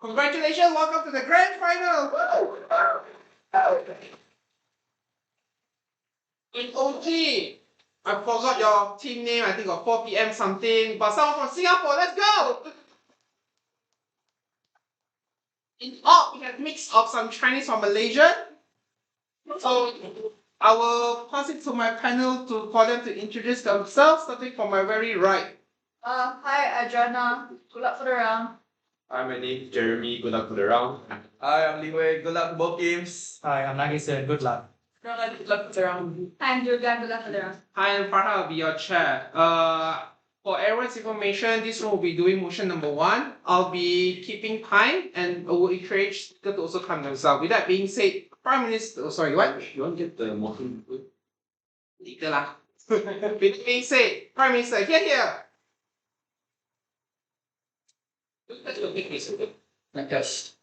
Congratulations, welcome to the grand final! In OG, I forgot your team name, I think of 4 PM something, but someone from Singapore, let's go! In Op, we have mix of some Chinese from Malaysia. So I will pass it to my panel for them to introduce themselves, starting from my very right. Hi, Adriana. Good luck for the round. Hi, my name is Jeremy. Good luck for the round. Hi, I'm Lingwei. Good luck both games. Hi, I'm Nagisa. Good luck. Good luck for the round. Hi, I'm Julia. Good luck for the round. Hi, I'm Farha. I'll be your chair. For everyone's information, this room will be doing motion number 1. I'll be keeping time and I will encourage speakers to also come themselves. With that being said, Prime Minister, sorry, what? You want to get the motion? Later lah. With that being said, Prime Minister, here. Let's go take this. Like this.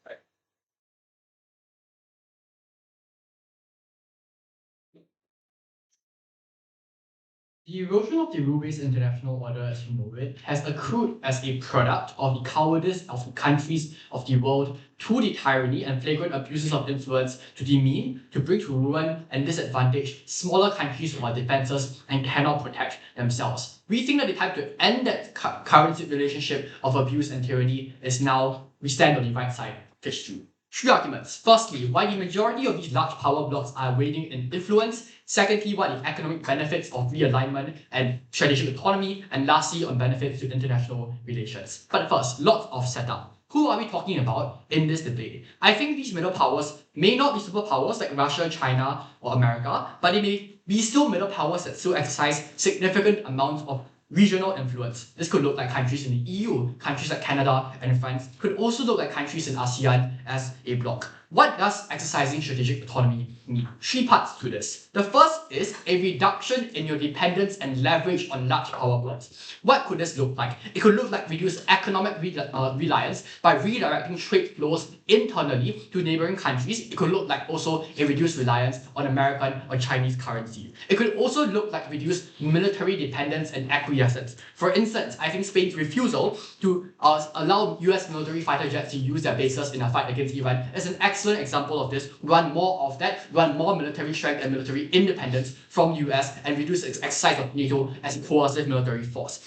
The erosion of the rule-based international order, as you know it, has accrued as a product of the cowardice of the countries of the world to the tyranny and flagrant abuses of influence to demean, to bring to ruin and disadvantage smaller countries who are defenseless and cannot protect themselves. We think that the time to end that current relationship of abuse and tyranny is now. We stand on the right side. Phase 2. 3 arguments. Firstly, why the majority of these large power blocks are waning in influence. Secondly, what the economic benefits of realignment and strategic autonomy. And lastly, on benefits to international relations. But first, lots of setup. Who are we talking about in this debate? I think these middle powers may not be superpowers like Russia, China, or America, but they may be still middle powers that still exercise significant amounts of regional influence. This could look like countries in the EU, countries like Canada and France, could also look like countries in ASEAN as a bloc. What does exercising strategic autonomy mean? 3 parts to this. The first is a reduction in your dependence and leverage on large power blocks. What could this look like? It could look like reduced economic reliance by redirecting trade flows internally to neighboring countries. It could look like also a reduced reliance on American or Chinese currency. It could also look like reduced military dependence and acquiescence. For instance, I think Spain's refusal to allow US military fighter jets to use their bases in a fight against Iran is an excellent example of this. Run more of that, run more military strength and military independence from US and reduce its exercise of NATO as a coercive military force.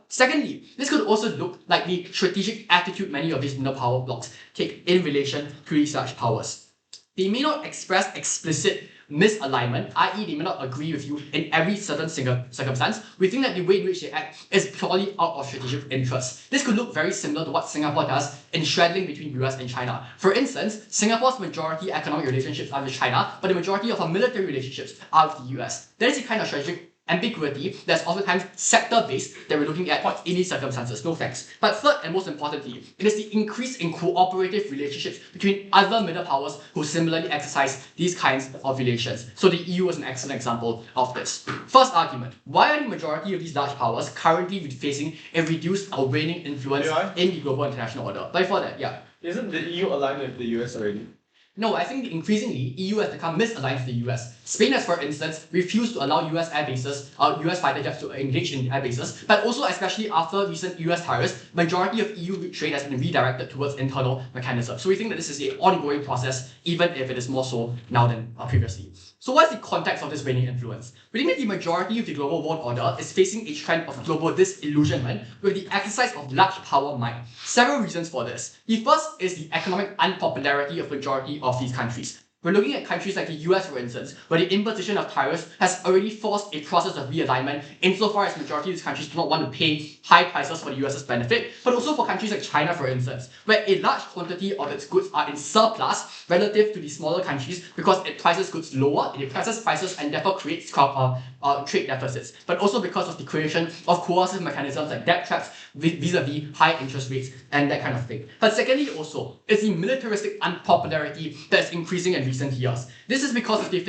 Secondly, this could also look like the strategic attitude many of these middle power blocks take in relation to these large powers. They may not express explicit misalignment, i.e. they may not agree with you in every certain circumstance. We think that the way in which they act is purely out of strategic interest. This could look very similar to what Singapore does in straddling between US and China. For instance, Singapore's majority economic relationships are with China, but the majority of our military relationships are with the US. That is the kind of strategic ambiguity that's oftentimes sector-based that we're looking at in these circumstances. No thanks. But third and most importantly, it is the increase in cooperative relationships between other middle powers who similarly exercise these kinds of relations. So the EU is an excellent example of this. First argument, why are the majority of these large powers currently facing a reduced or waning influence in the global international order? But before that, yeah. Isn't the EU aligned with the US already? No, I think increasingly, EU has become misaligned to the US. Spain has, for instance, refused to allow US air bases, US fighter jets to engage in air bases, but also especially after recent US tariffs, majority of EU trade has been redirected towards internal mechanisms. So we think that this is an ongoing process, even if it is more so now than previously. So what's the context of this waning influence? We think that the majority of the global world order is facing a trend of global disillusionment with the exercise of large power might. Several reasons for this. The first is the economic unpopularity of majority of these countries. We're looking at countries like the US, for instance, where the imposition of tariffs has already forced a process of realignment insofar as majority of these countries do not want to pay high prices for the US's benefit, but also for countries like China, for instance, where a large quantity of its goods are in surplus relative to the smaller countries because it prices goods lower, it depresses prices and therefore creates trade deficits, but also because of the creation of coercive mechanisms like debt traps vis-a-vis high interest rates and that kind of thing. But secondly also, it's the militaristic unpopularity that's increasing in recent years. This is because of the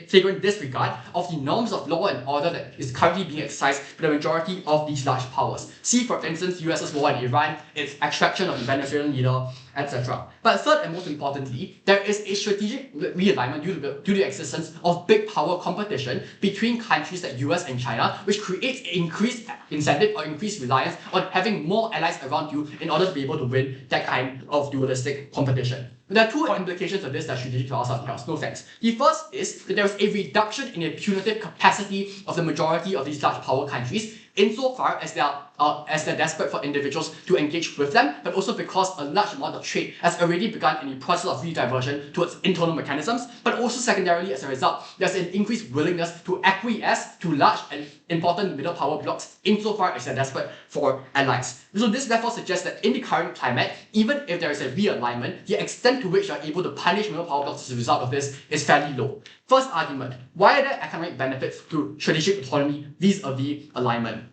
flagrant disregard of the norms of law and order that is currently being exercised by the majority of these large powers. See, for instance, US's war in Iran, its extraction of the Venezuelan leader, etc. But third and most importantly, there is a strategic realignment due to the existence of big power competition between countries like US and China, which creates increased incentive or increased reliance on having more allies around you in order to be able to win that kind of dualistic competition. There are two implications of this that should lead to outside the house. No thanks. The first is that there is a reduction in the punitive capacity of the majority of these large power countries insofar as they're desperate for individuals to engage with them, but also because a large amount of trade has already begun in the process of rediversion towards internal mechanisms, but also secondarily as a result, there's an increased willingness to acquiesce to large and important middle power blocks insofar as they're desperate for allies. So this therefore suggests that in the current climate, even if there is a realignment, the extent to which you're able to punish middle power blocks as a result of this is fairly low. First argument, why are there economic benefits to strategic autonomy vis-a-vis alignment?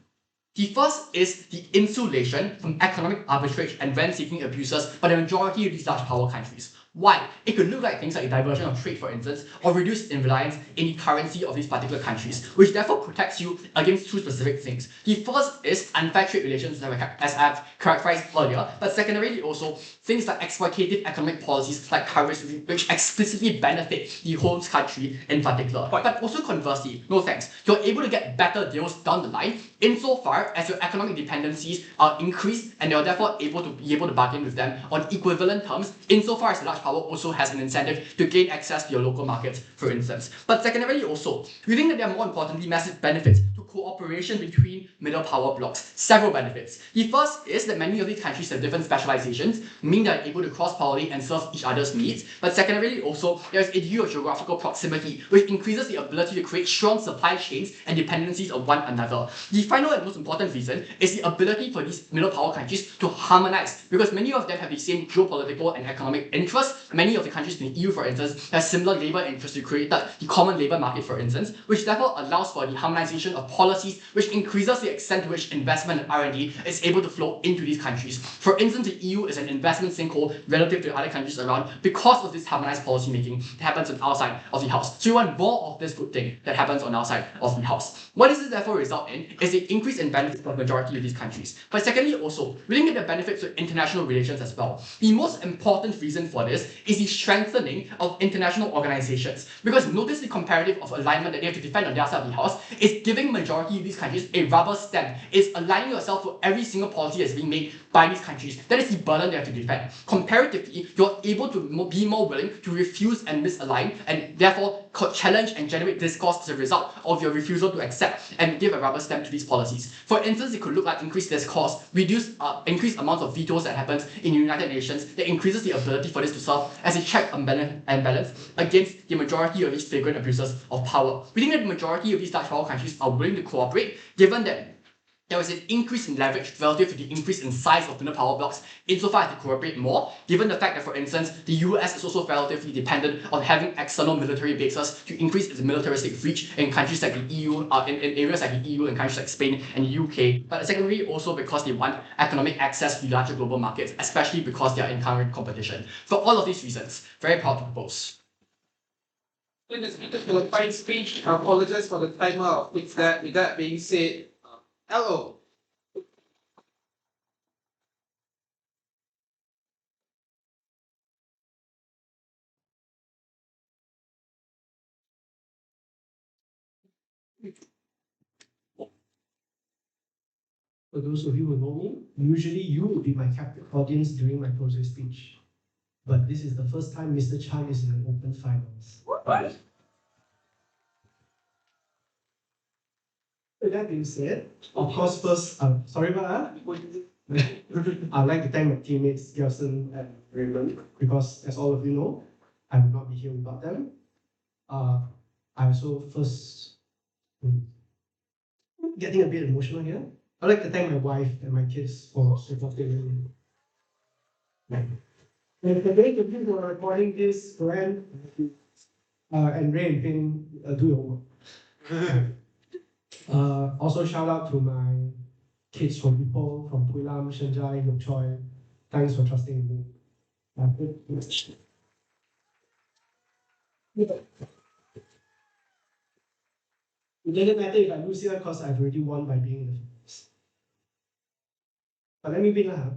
The first is the insulation from economic arbitrage and rent-seeking abuses by the majority of these large power countries. Why? It could look like things like diversion of trade, for instance, or reduced reliance in the currency of these particular countries, which therefore protects you against two specific things. The first is unfair trade relations, as I've characterized earlier, but secondarily also things like exploitative economic policies like tariffs, which explicitly benefit the host country in particular. But also conversely, no thanks, you're able to get better deals down the line insofar as your economic dependencies are increased and you're therefore able to bargain with them on equivalent terms insofar as the large power also has an incentive to gain access to your local markets, for instance. But secondarily also, we think that there are more importantly massive benefits to cooperation between middle power blocks. Several benefits. The first is that many of these countries have different specializations, meaning they're able to cross-pollinate and serve each other's needs. But secondarily also, there's a view of geographical proximity, which increases the ability to create strong supply chains and dependencies of one another. The final and most important reason is the ability for these middle power countries to harmonize, because many of them have the same geopolitical and economic interests. Many of the countries in the EU, for instance, have similar labor interests to create the common labor market, for instance, which therefore allows for the harmonization of policies, which increases the extent to which investment and R&D is able to flow into these countries. For instance, the EU is an investment sinkhole relative to other countries around because of this harmonized policy making that happens on our side of the house. So we want more of this good thing that happens on our side of the house. What does this therefore result in is the increase in benefits for the majority of these countries. But secondly also, we think that the benefits to international relations as well. The most important reason for this is the strengthening of international organizations. Because notice the comparative of alignment that they have to defend on their side of the house is giving majority of these countries a rubber stamp. It's aligning yourself to every single policy that's being made by these countries. That is the burden they have to defend. Comparatively, you're able to be more willing to refuse and misalign and therefore challenge and generate discourse as a result of your refusal to accept and give a rubber stamp to these policies. For instance, it could look like increased discourse, increased amounts of vetoes that happens in the United Nations that increases the ability for this to serve as a check and balance against the majority of these flagrant abuses of power. We think that the majority of these large power countries are willing to cooperate, given that there was an increase in leverage relative to the increase in size of middle power blocks insofar as they cooperate more, given the fact that, for instance, the US is also relatively dependent on having external military bases to increase its militaristic reach in countries like the EU, in areas like the EU and countries like Spain and the UK. But secondly, also because they want economic access to larger global markets, especially because they are encountering competition. For all of these reasons, very proud to propose. In the speaker for the fine speech, I apologize for the timer. With that being said, hello. For those of you who know me, usually you will be my captive audience during my closing speech. But this is the first time Mr. Chan is in an open finals. What? With that being said, of course, first, sorry about that. I'd like to thank my teammates, Gelson and Raymond, because as all of you know, I would not be here without them. I also getting a bit emotional here. I'd like to thank my wife and my kids for supporting me. And for those of you who are recording this, Grant and Ray and Ping, do your work. Also shout out to my kids from Ipoh, from Puilam, Shenjai, Yok Choi. Thanks for trusting in me. It doesn't matter if I lose here because I've already won by being in the finals. But let me win lah.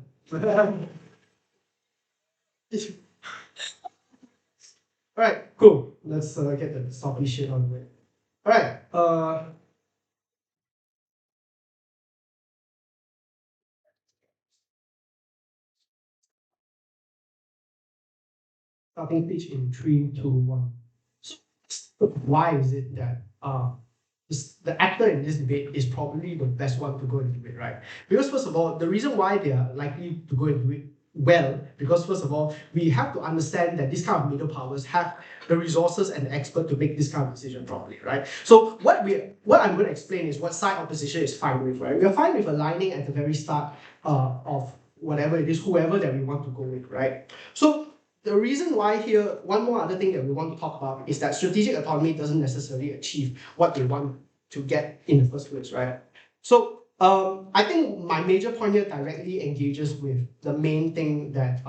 Alright, cool. Let's get the sloppy shit on the way. Alright, starting pitch in 3, 2, 1. So why is it that the actor in this debate is probably the best one to go into it, right? Because first of all, the reason why they are likely to go into it well, because first of all, we have to understand that these kind of middle powers have the resources and the expert to make this kind of decision properly, right? So what I'm going to explain is what side opposition is fine with, right? We're fine with aligning at the very start of whatever it is, whoever that we want to go with, right? So the reason why here, one more other thing that we want to talk about is that strategic autonomy doesn't necessarily achieve what they want to get in the first place, right? So I think my major point here directly engages with the main thing that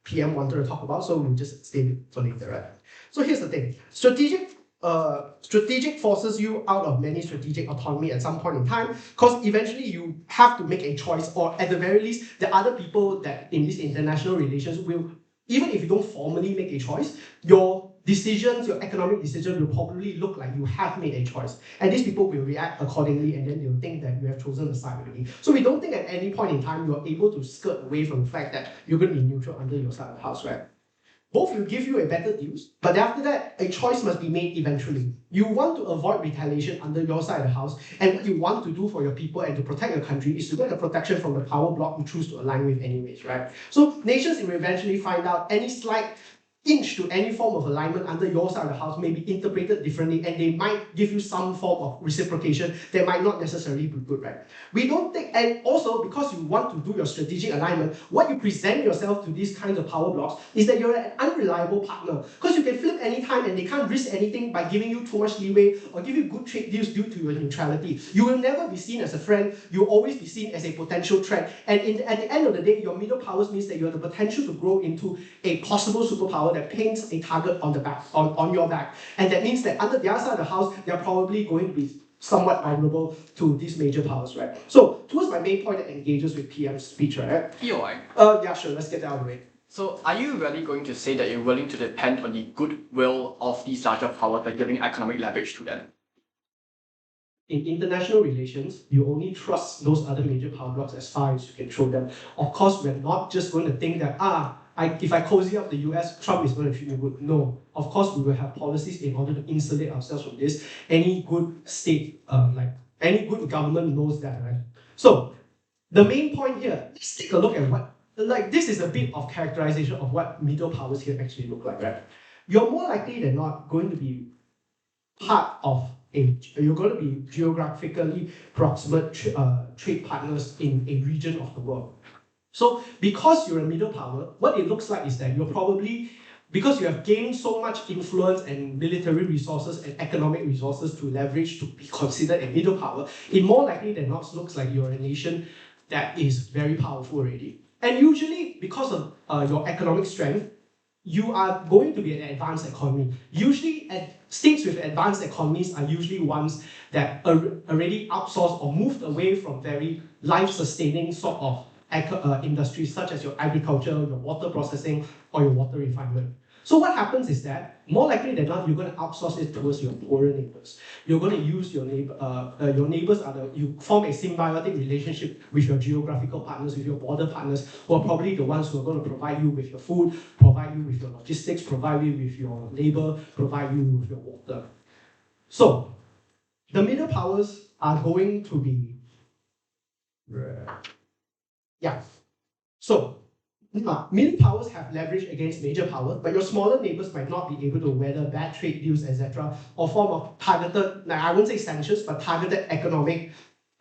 PM wanted to talk about, so we'll just save it for later, right? So here's the thing. Strategic forces you out of many strategic autonomy at some point in time, because eventually you have to make a choice, or at the very least, the other people that in these international relations will, even if you don't formally make a choice, your decisions, your economic decisions will probably look like you have made a choice. And these people will react accordingly, and then they'll think that you have chosen the side already. So we don't think at any point in time you're able to skirt away from the fact that you're going to be neutral under your side of the house, right? Both will give you a better deals, but after that, a choice must be made eventually. You want to avoid retaliation under your side of the house, and what you want to do for your people and to protect your country is to get the protection from the power bloc you choose to align with anyways, right? So nations will eventually find out any slight inch to any form of alignment under your side of the house may be interpreted differently, and they might give you some form of reciprocation that might not necessarily be good, right? We don't think, and also because you want to do your strategic alignment, what you present yourself to these kinds of power blocks is that you're an unreliable partner, because you can flip anytime and they can't risk anything by giving you too much leeway or give you good trade deals due to your neutrality. You will never be seen as a friend, you'll always be seen as a potential threat, and at the end of the day, your middle powers means that you have the potential to grow into a possible superpower that paints a target on the back, on your back. And that means that under the other side of the house, they're probably going to be somewhat vulnerable to these major powers, right? So towards my main point that engages with PM's speech, right? POI. Yeah, sure, let's get that out of the way. So are you really going to say that you're willing to depend on the goodwill of these larger powers by giving economic leverage to them? In international relations, you only trust those other major power blocks as far as you can throw them. Of course, we're not just going to think that, if I cozy up the US, Trump is going to treat me good. No. Of course, we will have policies in order to insulate ourselves from this. Any good state, any good government knows that, right? So, the main point here, let's take a look at what, this is a bit of characterization of what middle powers here actually look like, right? You're more likely than not going to be part of you're going to be geographically proximate trade partners in a region of the world. So because you're a middle power, what it looks like is that you're probably, because you have gained so much influence and military resources and economic resources to leverage to be considered a middle power, it more likely than not looks like you're a nation that is very powerful already. And usually, because of your economic strength, you are going to be an advanced economy. Usually, states with advanced economies are usually ones that are already outsourced or moved away from very life-sustaining sort of industries such as your agriculture, your water processing, or your water refinement. So what happens is that, more likely than not, you're going to outsource it towards your poorer neighbors. You're going to use your neighbors you form a symbiotic relationship with your geographical partners, with your border partners, who are probably the ones who are going to provide you with your food, provide you with your logistics, provide you with your labor, provide you with your water. So, the middle powers are going to be... Yeah. So, middle powers have leverage against major powers, but your smaller neighbors might not be able to weather bad trade deals, etc., or form of targeted, I wouldn't say sanctions, but targeted economic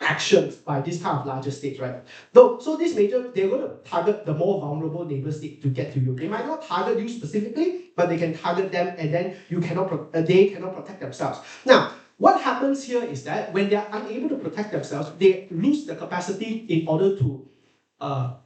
actions by these kind of larger states, right? So these major, they're going to target the more vulnerable neighbor state to get to you. They might not target you specifically, but they can target them, and then they cannot protect themselves. Now, what happens here is that when they are unable to protect themselves, they lose the capacity in order to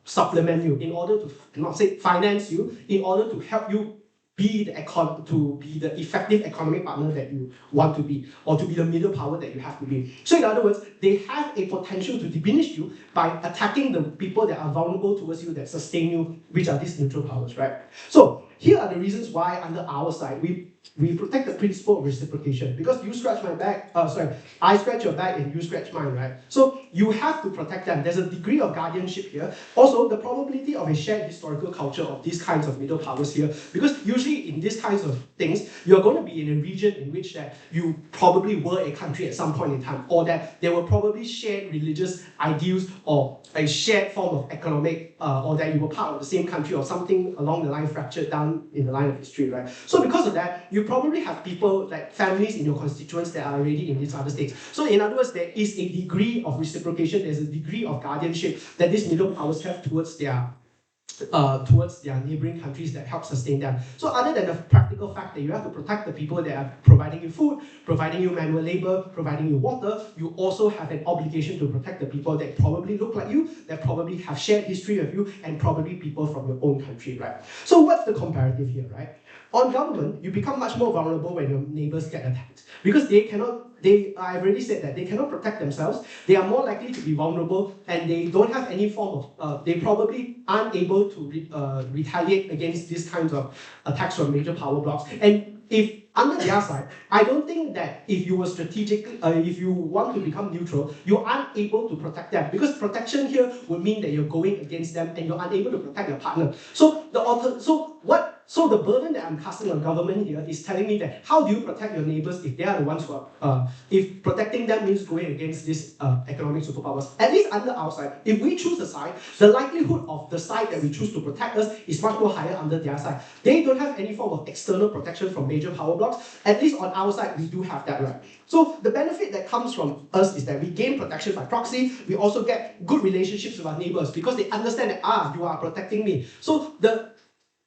supplement you, in order to, not say finance you, in order to help you be the effective economic partner that you want to be, or to be the middle power that you have to be. So in other words, they have a potential to diminish you by attacking the people that are vulnerable towards you, that sustain you, which are these neutral powers, right? So here are the reasons why under our side we protect the principle of reciprocation, because you scratch my back, I scratch your back and you scratch mine, right? So you have to protect them. There's a degree of guardianship here. Also, the probability of a shared historical culture of these kinds of middle powers here, because usually in these kinds of things, you're going to be in a region in which that you probably were a country at some point in time, or that there were probably shared religious ideals, or a shared form of economic, or that you were part of the same country, or something along the line fractured down in the line of history, right? So because of that, you probably have people, like families in your constituents, that are already in these other states. So in other words, there is a degree of reciprocation, there's a degree of guardianship that these middle powers have towards their neighboring countries that help sustain them. So other than the practical fact that you have to protect the people that are providing you food, providing you manual labor, providing you water, you also have an obligation to protect the people that probably look like you, that probably have shared history with you, and probably people from your own country, right? So what's the comparative here, right? On government, you become much more vulnerable when your neighbors get attacked, because I've already said that they cannot protect themselves, they are more likely to be vulnerable, and they don't have any form of, they probably aren't able to retaliate against these kinds of attacks from major power blocks. And if under their side, I don't think that if you were strategically, if you want to become neutral, you aren't able to protect them, because protection here would mean that you're going against them and you're unable to protect your partner. So the burden that I'm casting on government here is telling me that how do you protect your neighbors if they are the ones who are, if protecting them means going against these economic superpowers. At least under our side, if we choose a side, the likelihood of the side that we choose to protect us is much more higher under their side. They don't have any form of external protection from major power blocks. At least on our side, we do have that right. So the benefit that comes from us is that we gain protection by proxy. We also get good relationships with our neighbors because they understand that, you are protecting me. So the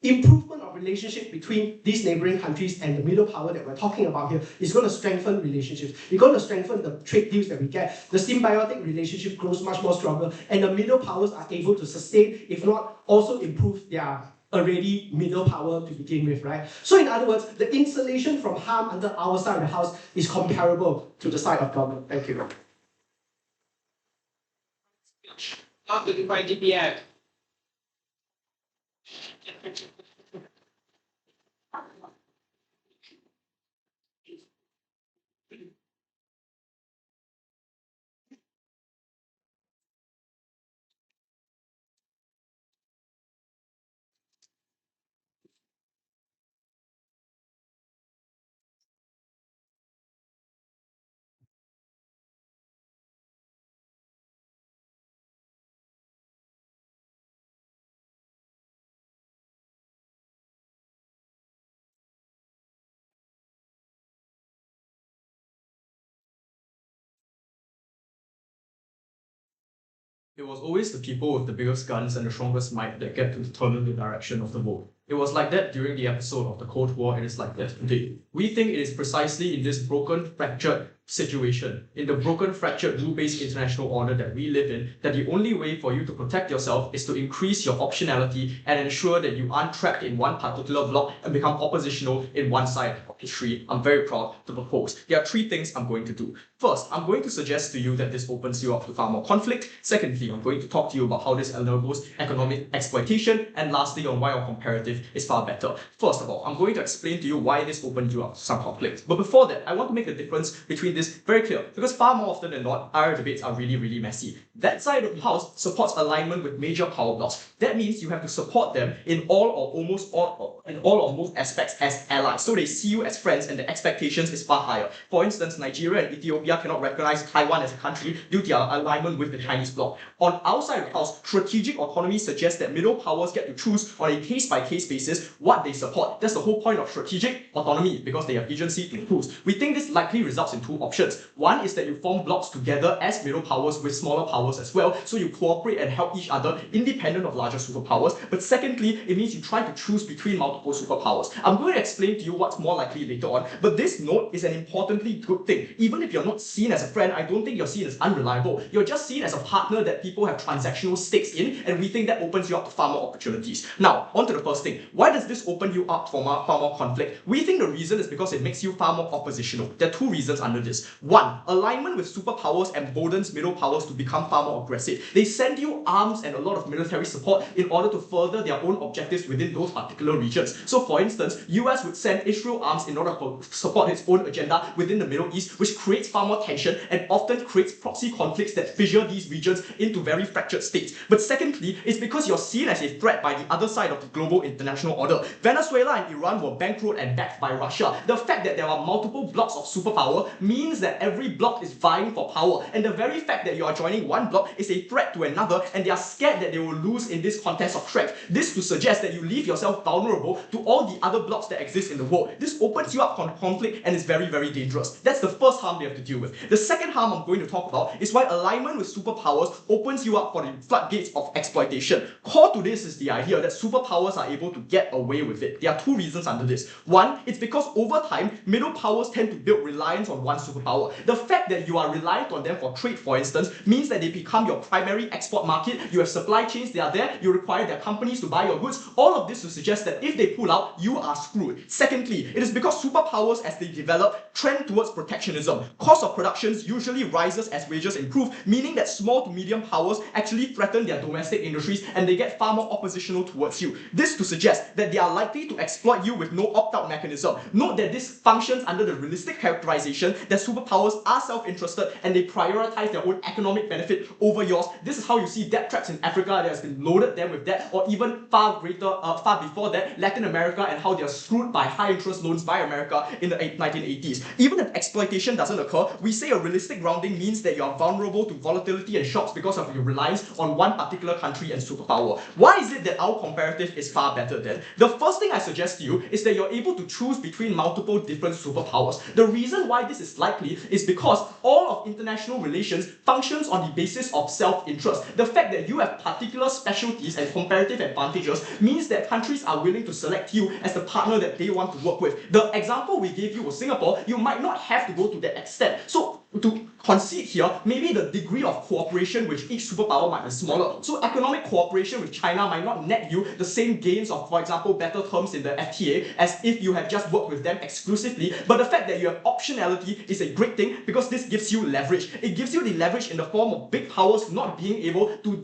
improvement of relationship between these neighboring countries and the middle power that we're talking about here is going to strengthen relationships. It's going to strengthen the trade deals that we get. The symbiotic relationship grows much more stronger, and the middle powers are able to sustain, if not also improve their already middle power to begin with, right? So in other words, the insulation from harm under our side of the house is comparable to the side of government. Thank you. How to define DPF? It was always the people with the biggest guns and the strongest might that get to determine the direction of the vote. It was like that during the episode of the Cold War, and it's like that today. We think it is precisely in this broken, fractured situation, in the broken, fractured, rule-based international order that we live in, that the only way for you to protect yourself is to increase your optionality and ensure that you aren't trapped in one particular bloc and become oppositional in one side of history. I'm very proud to propose. There are three things I'm going to do. First, I'm going to suggest to you that this opens you up to far more conflict. Secondly, I'm going to talk to you about how this enables economic exploitation. And lastly, on why our comparative is far better. First of all, I'm going to explain to you why this opens you up to some conflict. But before that, I want to make the difference between this very clear, because far more often than not, our debates are really, really messy. That side of the house supports alignment with major power blocks. That means you have to support them in all or almost all, in all or most aspects as allies. So they see you as friends and the expectations is far higher. For instance, Nigeria and Ethiopia cannot recognize Taiwan as a country due to their alignment with the Chinese bloc. On our side of the house, strategic autonomy suggests that middle powers get to choose on a case-by-case basis what they support. That's the whole point of strategic autonomy, because they have agency to choose. We think this likely results in two options. One is that you form blocs together as middle powers with smaller powers superpowers as well, so you cooperate and help each other independent of larger superpowers. But secondly, it means you try to choose between multiple superpowers. I'm going to explain to you what's more likely later on, but this note is an importantly good thing. Even if you're not seen as a friend, I don't think you're seen as unreliable. You're just seen as a partner that people have transactional stakes in, and we think that opens you up to far more opportunities. Now, on to the first thing. Why does this open you up for far more conflict? We think the reason is because it makes you far more oppositional. There are two reasons under this. One, alignment with superpowers emboldens middle powers to become far more aggressive. They send you arms and a lot of military support in order to further their own objectives within those particular regions. So for instance, US would send Israel arms in order to support its own agenda within the Middle East, which creates far more tension and often creates proxy conflicts that fissure these regions into very fractured states. But secondly, it's because you're seen as a threat by the other side of the global international order. Venezuela and Iran were bankrolled and backed by Russia. The fact that there are multiple blocs of superpower means that every bloc is vying for power, and the very fact that you are joining one bloc is a threat to another, and they are scared that they will lose in this contest of strength. This to suggest that you leave yourself vulnerable to all the other blocs that exist in the world. This opens you up for conflict and is very, very dangerous. That's the first harm they have to deal with. The second harm I'm going to talk about is why alignment with superpowers opens you up for the floodgates of exploitation. Core to this is the idea that superpowers are able to get away with it. There are two reasons under this. One, it's because over time, middle powers tend to build reliance on one superpower. The fact that you are reliant on them for trade, for instance, means that they become your primary export market. You have supply chains, they are there, you require their companies to buy your goods. All of this to suggest that if they pull out, you are screwed. Secondly, it is because superpowers as they develop trend towards protectionism. Cost of productions usually rises as wages improve, meaning that small to medium powers actually threaten their domestic industries and they get far more oppositional towards you. This to suggest that they are likely to exploit you with no opt-out mechanism. Note that this functions under the realistic characterization that superpowers are self-interested and they prioritize their own economic benefit over yours. This is how you see debt traps in Africa that has been loaded them with debt, or even far before that, Latin America, and how they are screwed by high interest loans by America in the 1980s. Even if exploitation doesn't occur, we say a realistic grounding means that you are vulnerable to volatility and shocks because of your reliance on one particular country and superpower. Why is it that our comparative is far better then? The first thing I suggest to you is that you're able to choose between multiple different superpowers. The reason why this is likely is because all of international relations functions on the basis of self-interest. The fact that you have particular specialties and comparative advantages means that countries are willing to select you as the partner that they want to work with. The example we gave you was Singapore. You might not have to go to that extent. So to concede here, maybe the degree of cooperation with each superpower might be smaller. So economic cooperation with China might not net you the same gains of, for example, better terms in the FTA as if you have just worked with them exclusively. But the fact that you have optionality is a great thing because this gives you leverage. It gives you the leverage in the form of big powers not being able to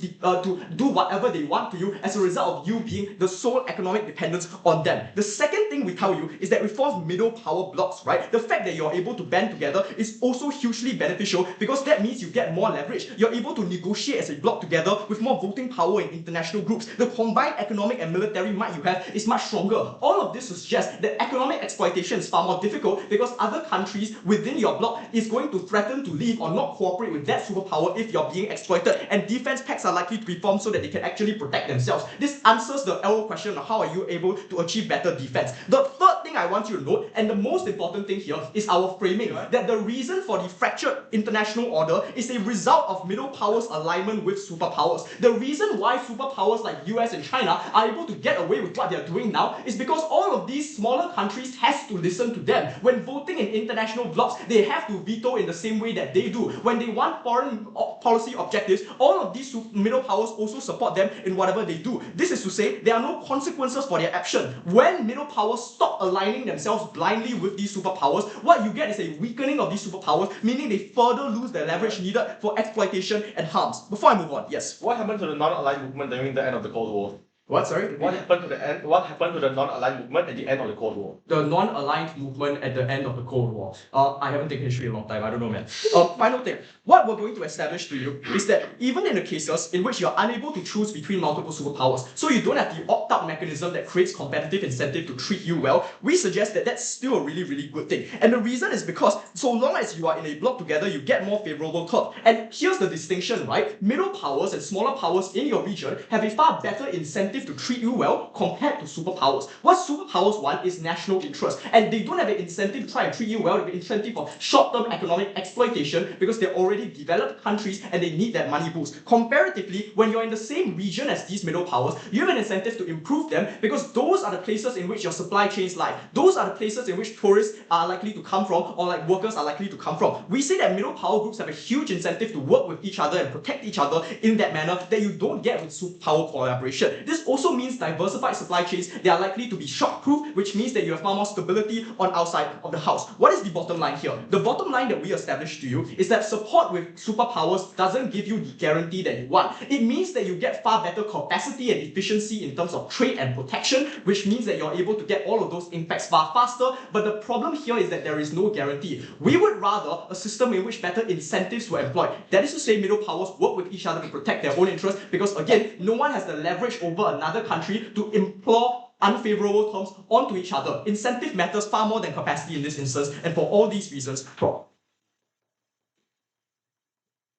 do whatever they want to you as a result of you being the sole economic dependence on them. The second thing we tell you is that we form middle power blocks, right? The fact that you're able to band together is also hugely beneficial because that means you get more leverage. You're able to negotiate as a bloc together with more voting power in international groups. The combined economic and military might you have is much stronger. All of this suggests that economic exploitation is far more difficult because other countries within your bloc is going to threaten to leave or not cooperate with that superpower if you're being exploited, and defense pacts are likely to be formed so that they can actually protect themselves. This answers the LO question of how are you able to achieve better defense. The third thing I want you to note, and the most important thing here, is our framing, that the reason for the fractured international order is a result of middle powers alignment with superpowers. The reason why superpowers like US and China are able to get away with what they're doing now is because all of these smaller countries has to listen to them. When voting in international blocs, they have to veto in the same way that they do. When they want foreign policy objectives, all of these middle powers also support them in whatever they do. This is to say there are no consequences for their action. When middle powers stop aligning themselves blindly with these superpowers, what you get is a weakening of these superpowers, meaning they further lose the leverage needed for exploitation and harms. Before I move on, yes. What happened to the non-aligned movement during the end of the Cold War? What, sorry? What happened to the non-aligned movement at the end of the Cold War? The non-aligned movement at the end of the Cold War. I haven't taken history in a long time, I don't know, man. Final thing. What we're going to establish to you is that even in the cases in which you're unable to choose between multiple superpowers, so you don't have the opt-out mechanism that creates competitive incentive to treat you well, we suggest that that's still a really, really good thing. And the reason is because so long as you are in a bloc together, you get more favorable terms. And here's the distinction, right? Middle powers and smaller powers in your region have a far better incentive incentive to treat you well compared to superpowers. What superpowers want is national interest, and they don't have an incentive to try and treat you well. They have an incentive of short-term economic exploitation because they're already developed countries and they need that money boost. Comparatively, when you're in the same region as these middle powers, you have an incentive to improve them because those are the places in which your supply chains lie. Those are the places in which tourists are likely to come from, or like workers are likely to come from. We say that middle power groups have a huge incentive to work with each other and protect each other in that manner that you don't get with superpower collaboration. This also means diversified supply chains. They are likely to be shock-proof, which means that you have far more stability on outside of the house. What is the bottom line here? The bottom line that we established to you is that support with superpowers doesn't give you the guarantee that you want. It means that you get far better capacity and efficiency in terms of trade and protection, which means that you're able to get all of those impacts far faster. But the problem here is that there is no guarantee. We would rather a system in which better incentives were employed. That is to say, middle powers work with each other to protect their own interests because, again, no one has the leverage over another country to implore unfavorable terms onto each other. Incentive matters far more than capacity in this instance, and for all these reasons,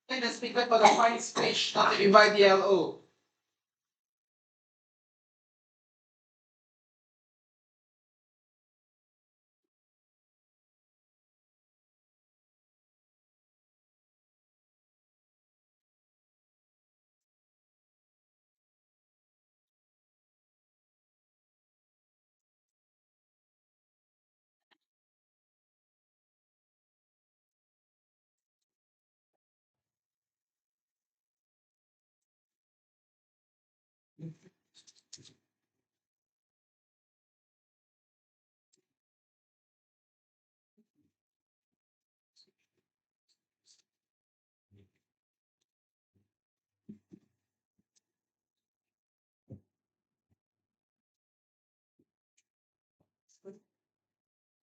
And the speaker for the point speech, not to invite the LO.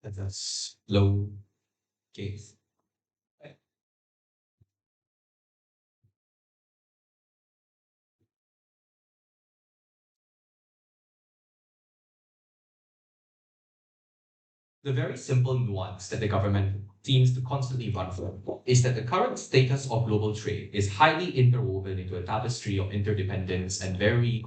That's a slow case. The very simple nuance that the government seems to constantly run from is that the current status of global trade is highly interwoven into a tapestry of interdependence and very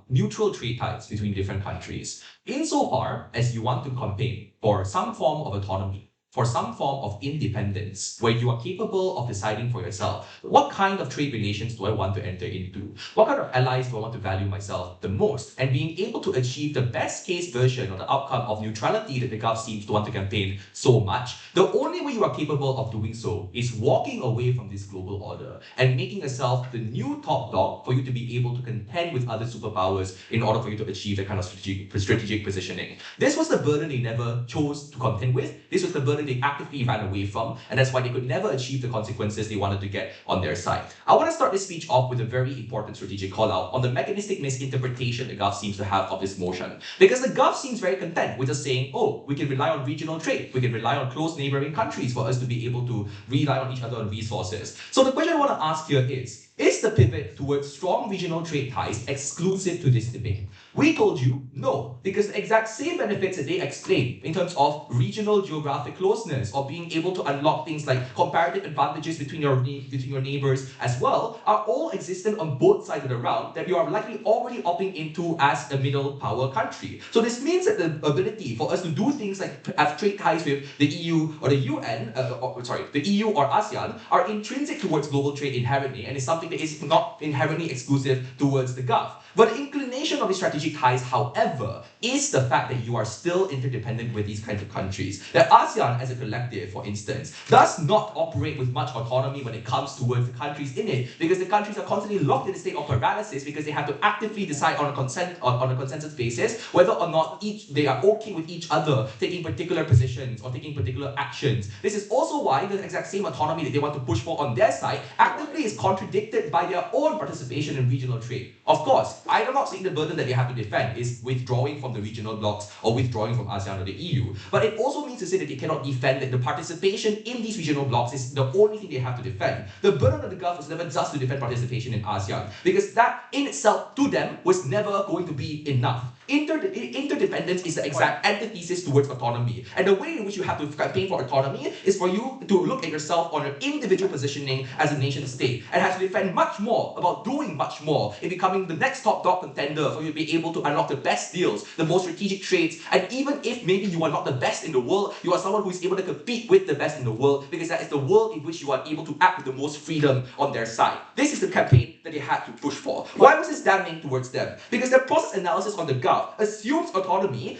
mutual trade ties between different countries. Insofar as you want to campaign for some form of autonomy, for some form of independence, where you are capable of deciding for yourself, what kind of trade relations do I want to enter into? What kind of allies do I want to value myself the most? And being able to achieve the best case version or the outcome of neutrality that the Gulf seems to want to campaign so much, the only way you are capable of doing so is walking away from this global order and making yourself the new top dog for you to be able to contend with other superpowers in order for you to achieve that kind of strategic positioning. This was the burden they never chose to contend with. This was the burden they actively ran away from, and that's why they could never achieve the consequences they wanted to get on their side. I want to start this speech off with a very important strategic call out on the mechanistic misinterpretation the Gulf seems to have of this motion. Because the Gulf seems very content with just saying, oh, we can rely on regional trade, we can rely on close neighboring countries for us to be able to rely on each other on resources. So the question I want to ask here is the pivot towards strong regional trade ties exclusive to this debate? We told you no, because the exact same benefits that they explain in terms of regional geographic closeness or being able to unlock things like comparative advantages between your neighbors as well are all existent on both sides of the round that you are likely already opting into as a middle power country. So this means that the ability for us to do things like have trade ties with the EU or the UN, the EU or ASEAN are intrinsic towards global trade inherently and is something that is not inherently exclusive towards the Gulf. But the inclination of the strategic ties, however, is the fact that you are still interdependent with these kinds of countries. That ASEAN as a collective, for instance, does not operate with much autonomy when it comes towards the countries in it, because the countries are constantly locked in a state of paralysis because they have to actively decide on a consensus basis whether or not they are okay with each other taking particular positions or taking particular actions. This is also why the exact same autonomy that they want to push for on their side actively is contradicted by their own participation in regional trade. Of course, I am not saying the burden that they have to defend is withdrawing from the regional blocs or withdrawing from ASEAN or the EU, but it also means to say that they cannot defend that the participation in these regional blocs is the only thing they have to defend. The burden of the Gulf was never just to defend participation in ASEAN, because that in itself to them was never going to be enough. Interdependence is the exact antithesis towards autonomy. And the way in which you have to campaign for autonomy is for you to look at yourself on an individual positioning as a nation state and have to defend and much more, about doing much more in becoming the next top dog contender for you to be able to unlock the best deals, the most strategic trades, and even if maybe you are not the best in the world, you are someone who is able to compete with the best in the world, because that is the world in which you are able to act with the most freedom on their side. This is the campaign that they had to push for. Why was this damning towards them? Because their process analysis on the ground assumes autonomy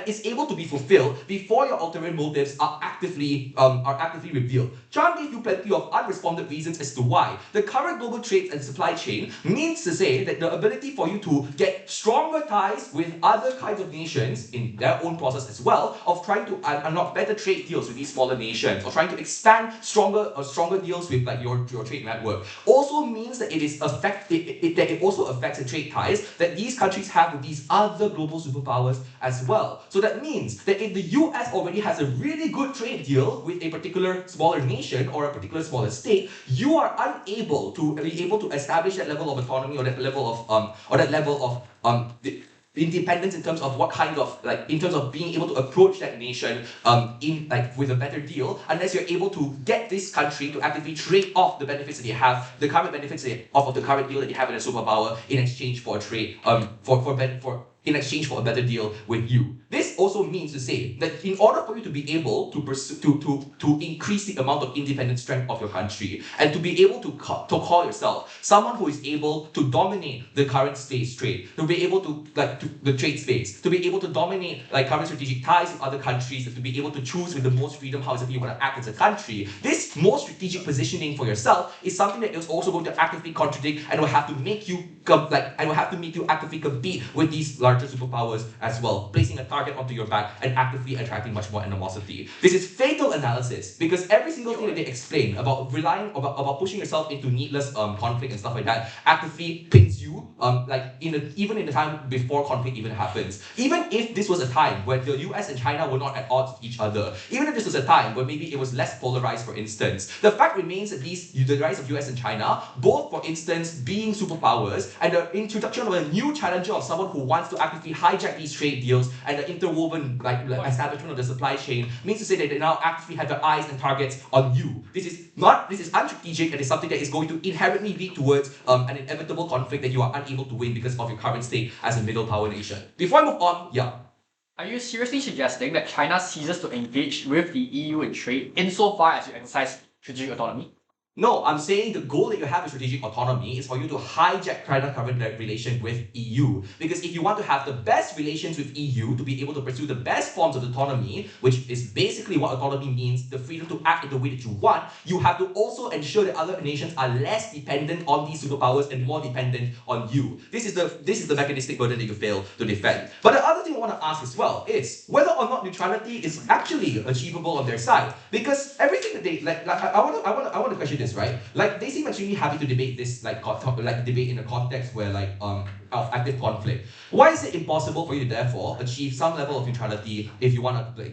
is able to be fulfilled before your ulterior motives are actively revealed. John gave you plenty of unresponded reasons as to why. The current global trade and supply chain means to say that the ability for you to get stronger ties with other kinds of nations in their own process as well, of trying to unlock better trade deals with these smaller nations, or trying to expand stronger deals with like your trade network, also means that it also affects the trade ties that these countries have with these other global superpowers as well. So that means that if the US already has a really good trade deal with a particular smaller nation or a particular smaller state, you are unable to be able to establish that level of autonomy or that level of independence in terms of what kind of in terms of being able to approach that nation with a better deal, unless you're able to get this country to actively trade off the benefits that they have, the current benefits of the current deal that they have in a superpower in exchange for a trade in exchange for a better deal with you. This also means to say that in order for you to be able to pursue, to increase the amount of independent strength of your country, and to be able to call yourself someone who is able to dominate the current space trade, to be able to the trade space, to be able to dominate current strategic ties with other countries, and to be able to choose with the most freedom how exactly you want to act as a country, this more strategic positioning for yourself is something that is also going to actively contradict and will have to make you actively compete with these larger superpowers as well, placing a target onto your back and actively attracting much more animosity. This is fatal analysis, because every single thing that they explain about about pushing yourself into needless conflict and stuff like that actively pins you even in the time before conflict even happens. Even if this was a time where the US and China were not at odds with each other, even if this was a time where maybe it was less polarized, for instance, the fact remains that the rise of US and China, both for instance being superpowers, and the introduction of a new challenger of someone who wants to actively hijack these trade deals and the interwoven establishment of the supply chain, means to say that they now actively have their eyes and targets on you. This is unstrategic, and is something that is going to inherently lead towards an inevitable conflict that you are unable to win because of your current state as a middle power nation. Before I move on, Are you seriously suggesting that China ceases to engage with the EU in trade insofar as you exercise strategic autonomy? No, I'm saying the goal that you have with strategic autonomy is for you to hijack China's current relation with EU. Because if you want to have the best relations with EU to be able to pursue the best forms of autonomy, which is basically what autonomy means, the freedom to act in the way that you want, you have to also ensure that other nations are less dependent on these superpowers and more dependent on you. This is the mechanistic burden that you fail to defend. But the other thing I want to ask as well is whether or not neutrality is actually achievable on their side. Because everything that they I want to question this, right? They seem extremely happy to debate this debate in a context where of active conflict. Why is it impossible for you to therefore achieve some level of neutrality if you want to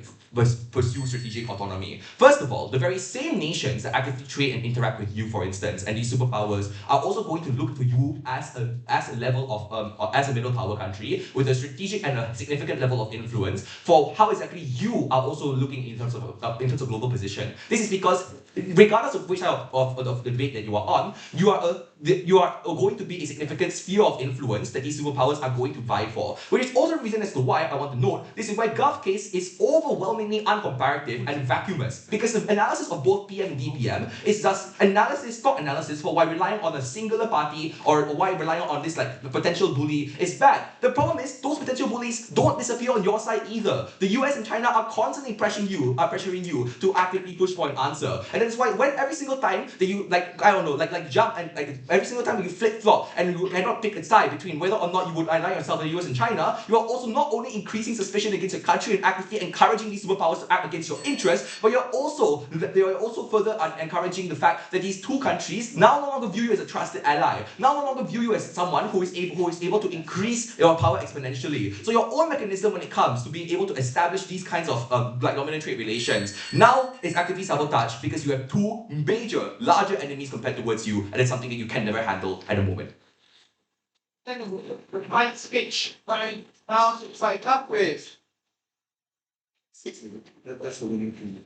pursue strategic autonomy? First of all, the very same nations that actively trade and interact with you, for instance, and these superpowers are also going to look to you as a level of as a middle power country with a strategic and a significant level of influence for how exactly you are also looking in terms of global position. This is because regardless of which side of the debate that you are on, you are going to be a significant sphere of influence that these superpowers are going to vie for. Which is also the reason as to why I want to note this is why Gulf case is overwhelmingly uncomparative and vacuumous. Because the analysis of both PM and DPM is thus stock analysis for why relying on a singular party or why relying on this the potential bully is bad. The problem is those potential bullies don't disappear on your side either. The US and China are constantly pressuring you to actively push for an answer. And that's why when every single time that you jump and every single time you flip-flop and you cannot pick a side between whether or not you would align yourself with the US and China, you are also not only increasing suspicion against your country and actively encouraging these superpowers to act against your interests, but they are also further encouraging the fact that these two countries now no longer view you as a trusted ally, now no longer view you as someone who is able to increase your power exponentially. So your own mechanism when it comes to being able to establish these kinds of dominant trade relations now is actively sabotaged because you have two major, larger enemies compared towards you, and it's something that you can never handle at the moment. Then my speech right now to fight up with. That's what we need to do.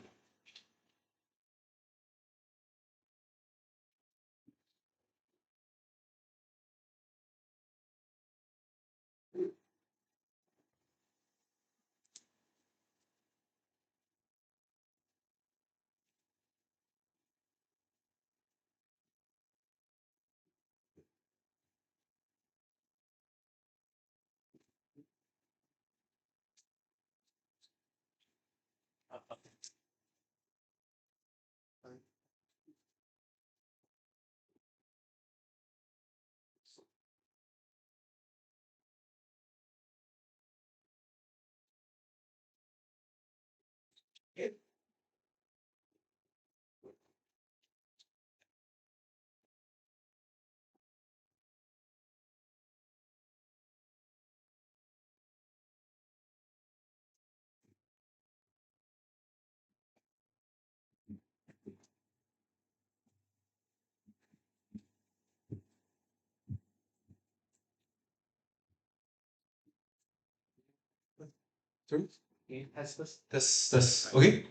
Okay, that's this. That's okay.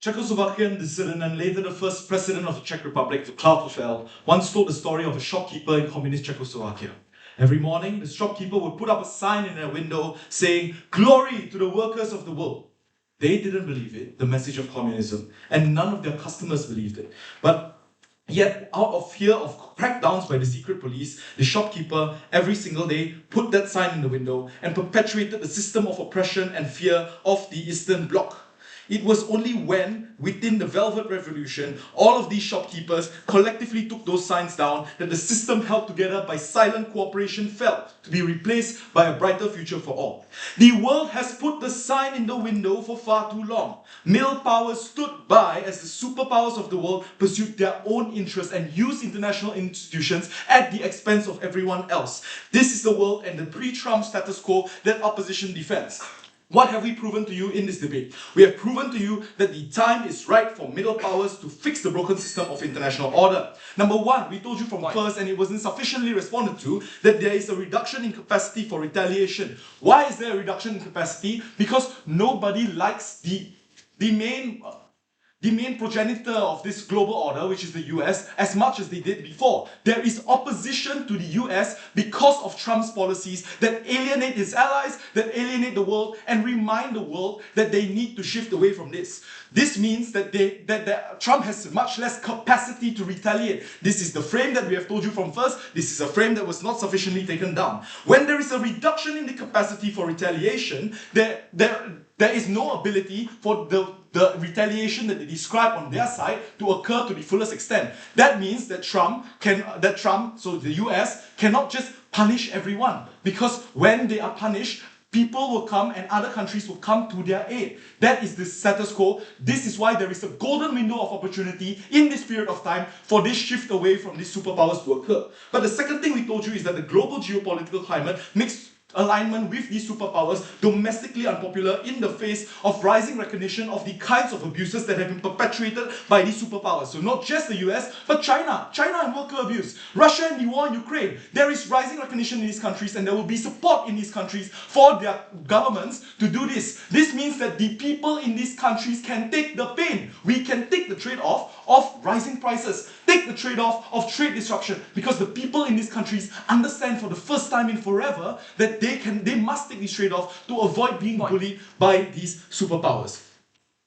Czechoslovakian dissident and later the first president of the Czech Republic, Václav Havel, once told the story of a shopkeeper in communist Czechoslovakia. Every morning, the shopkeeper would put up a sign in their window saying, "Glory to the workers of the world." They didn't believe it, the message of communism, and none of their customers believed it. But yet, out of fear of crackdowns by the secret police, the shopkeeper every single day put that sign in the window and perpetuated the system of oppression and fear of the Eastern Bloc. It was only when, within the Velvet Revolution, all of these shopkeepers collectively took those signs down that the system held together by silent cooperation fell, to be replaced by a brighter future for all. The world has put the sign in the window for far too long. Middle powers stood by as the superpowers of the world pursued their own interests and used international institutions at the expense of everyone else. This is the world and the pre-Trump status quo that opposition defends. What have we proven to you in this debate? We have proven to you that the time is right for middle powers to fix the broken system of international order. Number one, we told you from first, and it wasn't sufficiently responded to, that there is a reduction in capacity for retaliation. Why is there a reduction in capacity? Because nobody likes the main progenitor of this global order, which is the US, as much as they did before. There is opposition to the US because of Trump's policies that alienate his allies, that alienate the world, and remind the world that they need to shift away from this. This means that Trump has much less capacity to retaliate. This is the frame that we have told you from first. This is a frame that was not sufficiently taken down. When there is a reduction in the capacity for retaliation, there is no ability for the retaliation that they describe on their side to occur to the fullest extent. That means that so the US, cannot just punish everyone, because when they are punished, people will come and other countries will come to their aid. That is the status quo. This is why there is a golden window of opportunity in this period of time for this shift away from these superpowers to occur. But the second thing we told you is that the global geopolitical climate makes alignment with these superpowers domestically unpopular in the face of rising recognition of the kinds of abuses that have been perpetuated by these superpowers. So not just the US, but China and worker abuse, Russia and the war in Ukraine. There is rising recognition in these countries, and there will be support in these countries for their governments to do this. This means that the people in these countries can take the pain. We can take the trade-off of rising prices, take the trade-off of trade disruption, because the people in these countries understand for the first time in forever that they must take this trade-off to avoid being bullied by these superpowers.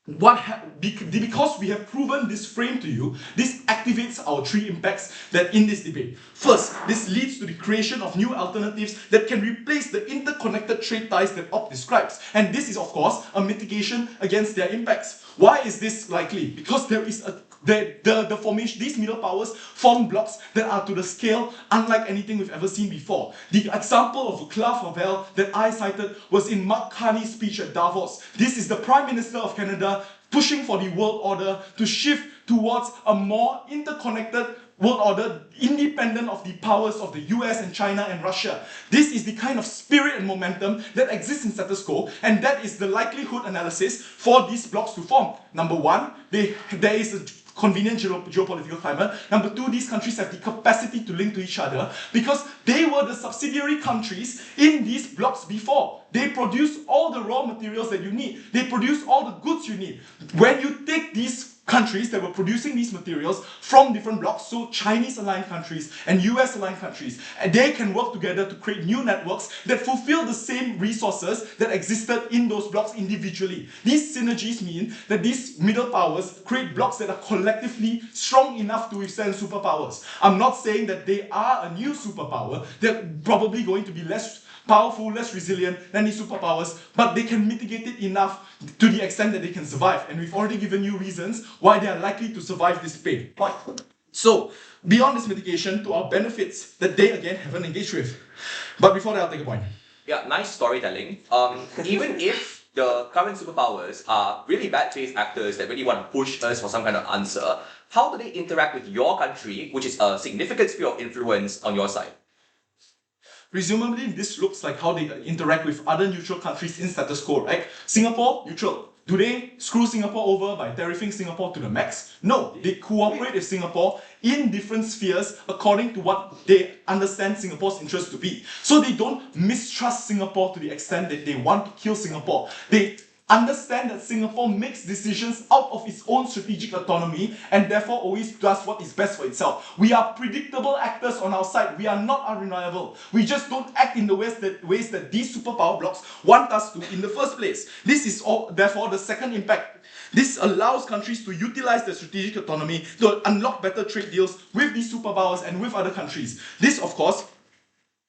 Because we have proven this frame to you, this activates our three impacts that in this debate. First, this leads to the creation of new alternatives that can replace the interconnected trade ties that Op describes. And this is, of course, a mitigation against their impacts. Why is this likely? Because there is the formation, these middle powers form blocks that are to the scale unlike anything we've ever seen before. The example of Václav Havel that I cited was in Mark Carney's speech at Davos. This is the Prime Minister of Canada pushing for the world order to shift towards a more interconnected world order independent of the powers of the US and China and Russia. This is the kind of spirit and momentum that exists in status quo, and that is the likelihood analysis for these blocks to form. Number one, there is a convenient geopolitical climate. Number two, these countries have the capacity to link to each other because they were the subsidiary countries in these blocks before. They produce all the raw materials that you need. They produce all the goods you need. When you take these countries that were producing these materials from different blocks, so Chinese aligned countries and US aligned countries, and they can work together to create new networks that fulfill the same resources that existed in those blocks individually. These synergies mean that these middle powers create blocks that are collectively strong enough to withstand superpowers. I'm not saying that they are a new superpower. They're probably going to be less powerful, less resilient than these superpowers, but they can mitigate it enough to the extent that they can survive. And we've already given you reasons why they are likely to survive this pain. So, beyond this mitigation, to our benefits that they again haven't engaged with. But before that, I'll take a point. Yeah, nice storytelling. Even if the current superpowers are really bad faith actors that really want to push us for some kind of answer, how do they interact with your country, which is a significant sphere of influence on your side? Presumably, this looks like how they interact with other neutral countries in status quo, right? Singapore, neutral. Do they screw Singapore over by tariffing Singapore to the max? No, they cooperate with Singapore in different spheres according to what they understand Singapore's interest to be. So they don't mistrust Singapore to the extent that they want to kill Singapore. They understand that Singapore makes decisions out of its own strategic autonomy and therefore always does what is best for itself. We are predictable actors on our side. We are not unreliable. We just don't act in the ways that these superpower blocs want us to in the first place. This is all, therefore the second impact. This allows countries to utilize their strategic autonomy to unlock better trade deals with these superpowers and with other countries. This, of course,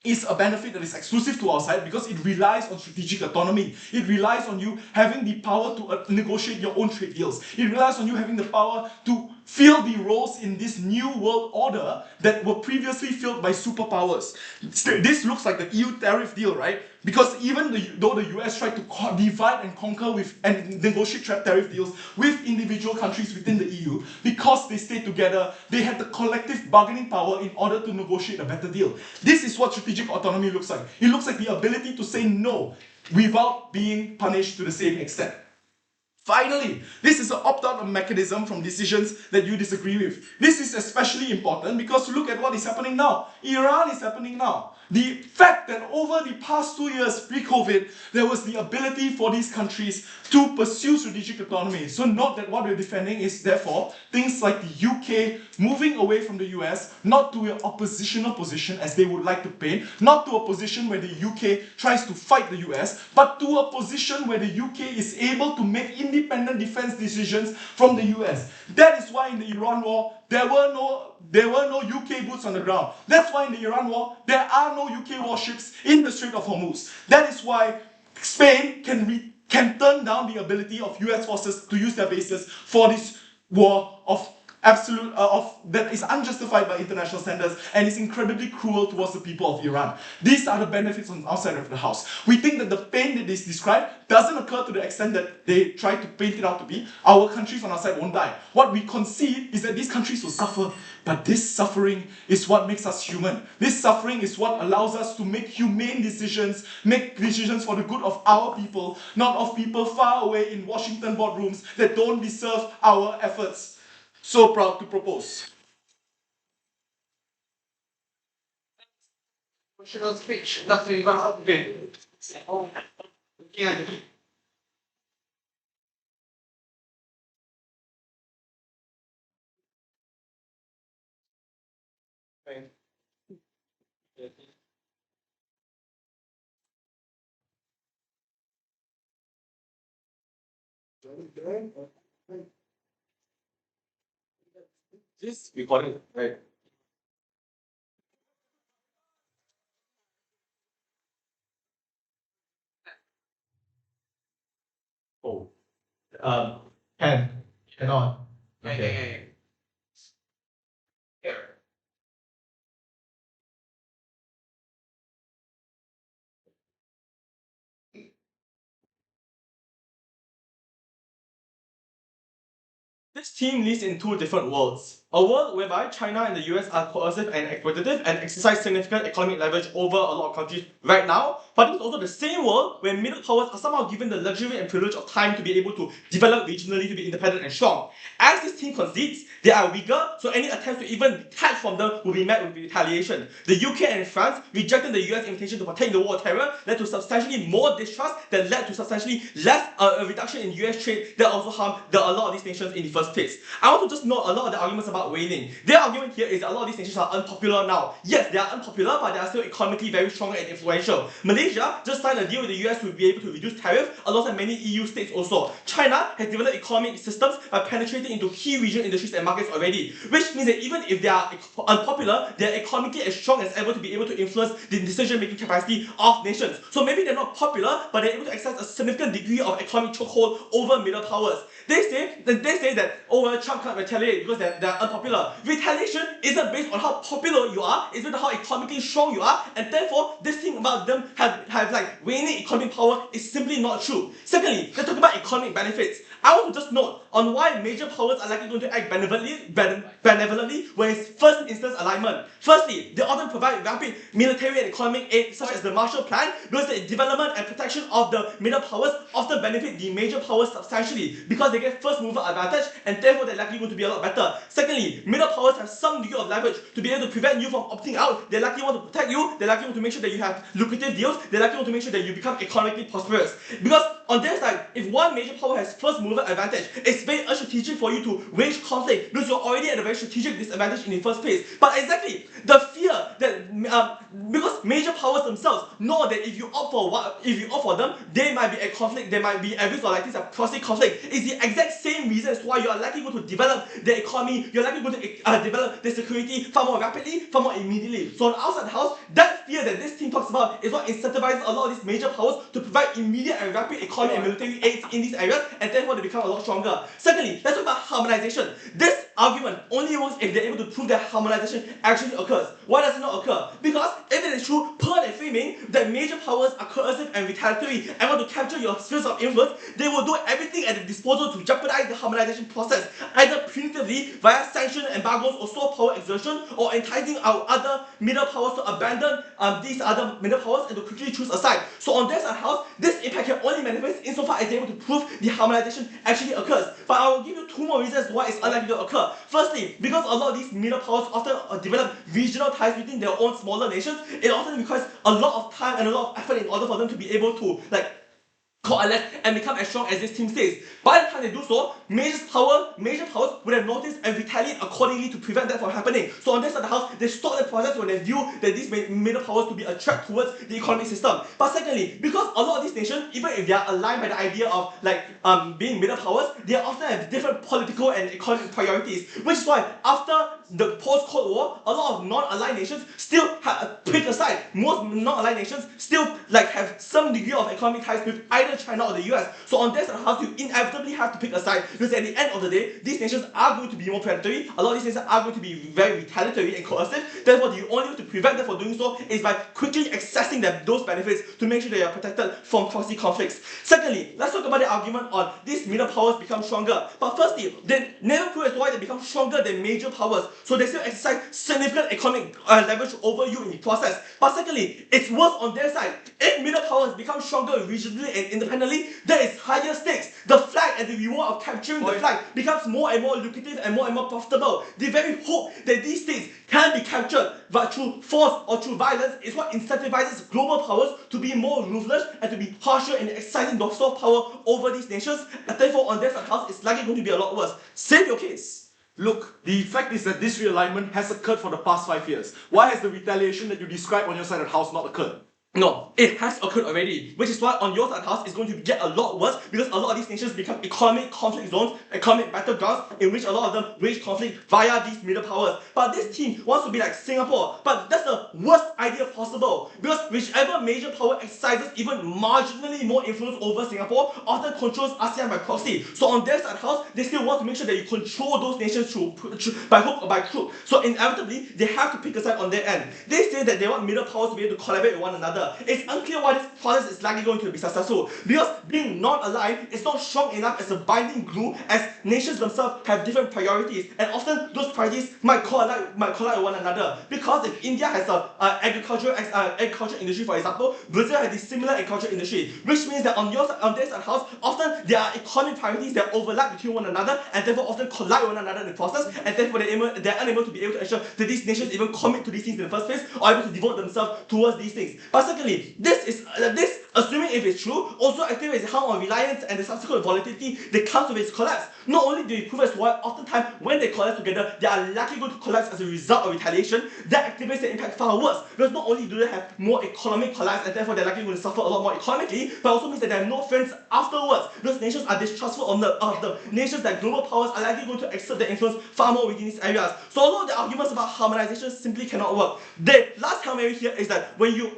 is a benefit that is exclusive to our side because it relies on strategic autonomy. It relies on you having the power to negotiate your own trade deals. It relies on you having the power to fill the roles in this new world order that were previously filled by superpowers. This looks like the EU tariff deal, right? Because even though the US tried to divide and conquer with and negotiate tariff deals with individual countries within the EU, because they stayed together, they had the collective bargaining power in order to negotiate a better deal. This is what strategic autonomy looks like. It looks like the ability to say no without being punished to the same extent. Finally, this is an opt-out mechanism from decisions that you disagree with. This is especially important because look at what is happening now. Iran is happening now. The fact that over the past 2 years pre-COVID, there was the ability for these countries to pursue strategic autonomy. So note that what we're defending is therefore things like the UK moving away from the US, not to an oppositional position as they would like to paint, not to a position where the UK tries to fight the US, but to a position where the UK is able to make independent defense decisions from the US. That is why in the Iran war, there were no UK boots on the ground. That's why in the Iran war, there are no UK warships in the Strait of Hormuz. That is why Spain can turn down the ability of US forces to use their bases for this war of that is unjustified by international standards and is incredibly cruel towards the people of Iran. These are the benefits on the outside of the house. We think that the pain that is described doesn't occur to the extent that they try to paint it out to be. Our countries on our side won't die. What we concede is that these countries will suffer, but this suffering is what makes us human. This suffering is what allows us to make humane decisions, make decisions for the good of our people, not of people far away in Washington boardrooms that don't deserve our efforts. So proud to propose. Emotional speech, Dr. Ivan Hopkin. Looking at the This recording, right? Oh. Cannot. yeah. Here. This team lives in two different worlds. A world whereby China and the US are coercive and exploitative and exercise significant economic leverage over a lot of countries right now, but it's also the same world where middle powers are somehow given the luxury and privilege of time to be able to develop regionally to be independent and strong. As this team concedes, they are weaker, so any attempts to even detach from them will be met with retaliation. The UK and France rejecting the US invitation to partake in the war on terror led to substantially more distrust that led to substantially less a reduction in US trade that also harmed a lot of these nations in the first place. I want to just note a lot of the arguments about waning. Their argument here is that a lot of these nations are unpopular now. Yes, they are unpopular, but they are still economically very strong and influential. Malaysia just signed a deal with the US to be able to reduce tariff, alongside many EU states also. China has developed economic systems by penetrating into key regional industries and markets already, which means that even if they are unpopular, they are economically as strong as ever to be able to influence the decision-making capacity of nations. So maybe they're not popular, but they're able to exercise a significant degree of economic chokehold over middle powers. They say that Trump can't retaliate because they're unpopular. Retaliation isn't based on how popular you are, it's based on how economically strong you are, and therefore this thing about them have like waning economic power is simply not true. Secondly, let's talk about economic benefits. I want to just note on why major powers are likely going to act benevolently when it's first instance alignment. Firstly, they often provide rapid military and economic aid such as the Marshall Plan, because the development and protection of the middle powers often benefit the major powers substantially because they get first mover advantage and therefore they're likely going to be a lot better. Secondly, middle powers have some degree of leverage to be able to prevent you from opting out. They likely want to protect you, they likely want to make sure that you have lucrative deals, they likely want to make sure that you become economically prosperous. Because on their side, if one major power has first mover advantage, it's very unstrategic for you to wage conflict because you're already at a very strategic disadvantage in the first place. But exactly, the fear that because major powers themselves know that if you opt for them, they might be at conflict, they might be at risk of like this a proxy conflict. It's the exact same reason as to why you are likely going to develop the economy, you're likely going to develop the security far more rapidly, far more immediately. So on the outside the house, that fear that this team talks about is what incentivizes a lot of these major powers to provide immediate and rapid economic and military aids in these areas, and therefore they become a lot stronger. Secondly, let's talk about harmonization. This argument only works if they're able to prove that harmonization actually occurs. Why does it not occur? Because if it is true, per their framing, that major powers are coercive and retaliatory and want to capture your spheres of influence, they will do everything at their disposal to jeopardize the harmonization process, either punitively via sanction, embargoes, or soft power exertion, or enticing our other middle powers to abandon these other middle powers and to quickly choose a side. So on their side house, this impact can only manifest insofar as they're able to prove the harmonization actually occurs. But I will give you two more reasons why it's unlikely to occur. Firstly, because a lot of these middle powers often develop regional ties within their own smaller nations, it often requires a lot of time and a lot of effort in order for them to be able to coalesce and become as strong as this team says. By the time they do so, major powers would have noticed and retaliate accordingly to prevent that from happening. So on this side of the house, they stop the process when they view that these middle powers to be a threat towards the economic system. But secondly, because a lot of these nations, even if they are aligned by the idea of being middle powers, they often have different political and economic priorities. Which is why after the post-Cold War, a lot of non-aligned nations still pick a side. Most non-aligned nations still have some degree of economic ties with either China or the US. So on this house, you inevitably have to pick a side because at the end of the day, these nations are going to be more predatory. A lot of these nations are going to be very retaliatory and coercive. Therefore, the only way to prevent them from doing so is by quickly accessing those benefits to make sure they are protected from proxy conflicts. Secondly, let's talk about the argument on these middle powers become stronger. But firstly, they never prove as to why they become stronger than major powers. So they still exercise significant economic leverage over you in the process. But secondly, it's worse on their side. If middle powers become stronger regionally and independently, there is higher stakes. The flag and the reward of capturing the flag becomes more and more lucrative and more profitable. The very hope that these states can be captured but through force or through violence is what incentivizes global powers to be more ruthless and to be harsher in exercising their soft power over these nations. And therefore, on their side house, it's likely going to be a lot worse. Save your case. Look, the fact is that this realignment has occurred for the past 5 years. Why has the retaliation that you describe on your side of the house not occurred? No, it has occurred already, which is why on your side of the house it's going to get a lot worse because a lot of these nations become economic conflict zones, economic battlegrounds in which a lot of them wage conflict via these middle powers. But this team wants to be like Singapore, but that's the worst idea possible because whichever major power exercises even marginally more influence over Singapore often controls ASEAN by proxy. So on their side of the house, they still want to make sure that you control those nations by hook or by crook. So inevitably, they have to pick a side on their end. They say that they want middle powers to be able to collaborate with one another. It's unclear why this process is likely going to be successful because being non-aligned is not strong enough as a binding glue as nations themselves have different priorities and often those priorities might collide with one another. Because if India has an agriculture industry, for example, Brazil has a similar agriculture industry, which means that on their side of the house, often there are economic priorities that overlap between one another and therefore often collide with one another in the process, and therefore they're unable to be able to ensure that these nations even commit to these things in the first place or able to devote themselves towards these things. But secondly, this assuming if it's true, also activates how our reliance and the subsequent volatility that comes with its collapse. Not only do we prove as to why oftentimes when they collapse together, they are likely going to collapse as a result of retaliation, that activates the impact far worse. Because not only do they have more economic collapse and therefore they're likely going to suffer a lot more economically, but also means that they have no friends afterwards. Those nations are distrustful of the nations that global powers are likely going to exert their influence far more within these areas. So a lot of the arguments about harmonization simply cannot work. The last Hail Mary here is that when you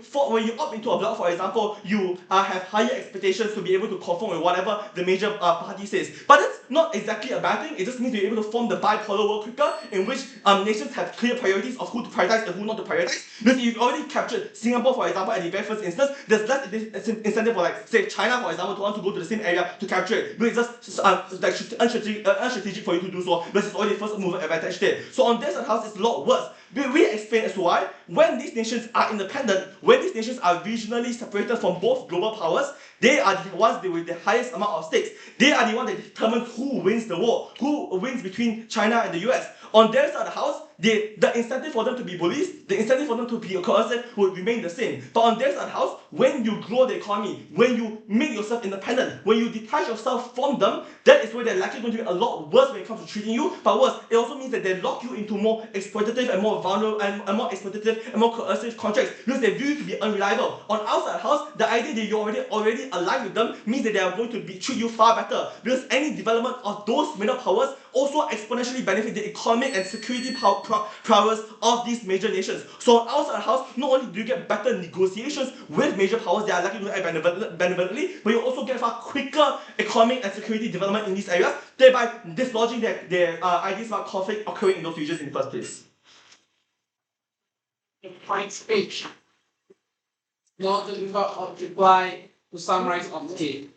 when you opt into a bloc, for example, you have higher expectations to be able to conform with whatever the major party says. But that's not exactly a bad thing. It just means you're able to form the bipolar world quicker, in which nations have clear priorities of who to prioritize and who not to prioritize. Because you've already captured Singapore, for example, at the very first instance, there's less incentive for, like, say, China, for example, to want to go to the same area to capture it. Because it's just like unstrategic for you to do so, because it's already first mover advantage there. So on this house, it's a lot worse. We explain as to why, when these nations are independent, when these nations are regionally separated from both global powers, they are the ones with the highest amount of stakes. They are the ones that determine who wins the war, who wins between China and the US. On their side of the house, the incentive for them to be bullies, the incentive for them to be coercive would remain the same. But on their side of the house, when you grow the economy, when you make yourself independent, when you detach yourself from them, that is where they're likely going to be a lot worse when it comes to treating you. But worse, it also means that they lock you into more exploitative and more vulnerable and more exploitative and more coercive contracts because they view you to be unreliable. On outside the house, the idea that you're already aligned with them means that they are going to treat you far better because any development of those middle powers also exponentially benefit the economic and security prowess of these major nations. So on outside the house, not only do you get better negotiations with major powers that are likely to act benevolently, but you also get far quicker economic and security development in these areas, thereby dislodging their ideas about conflict occurring in those regions in the first place. Point speech. Not to reply to summarize of the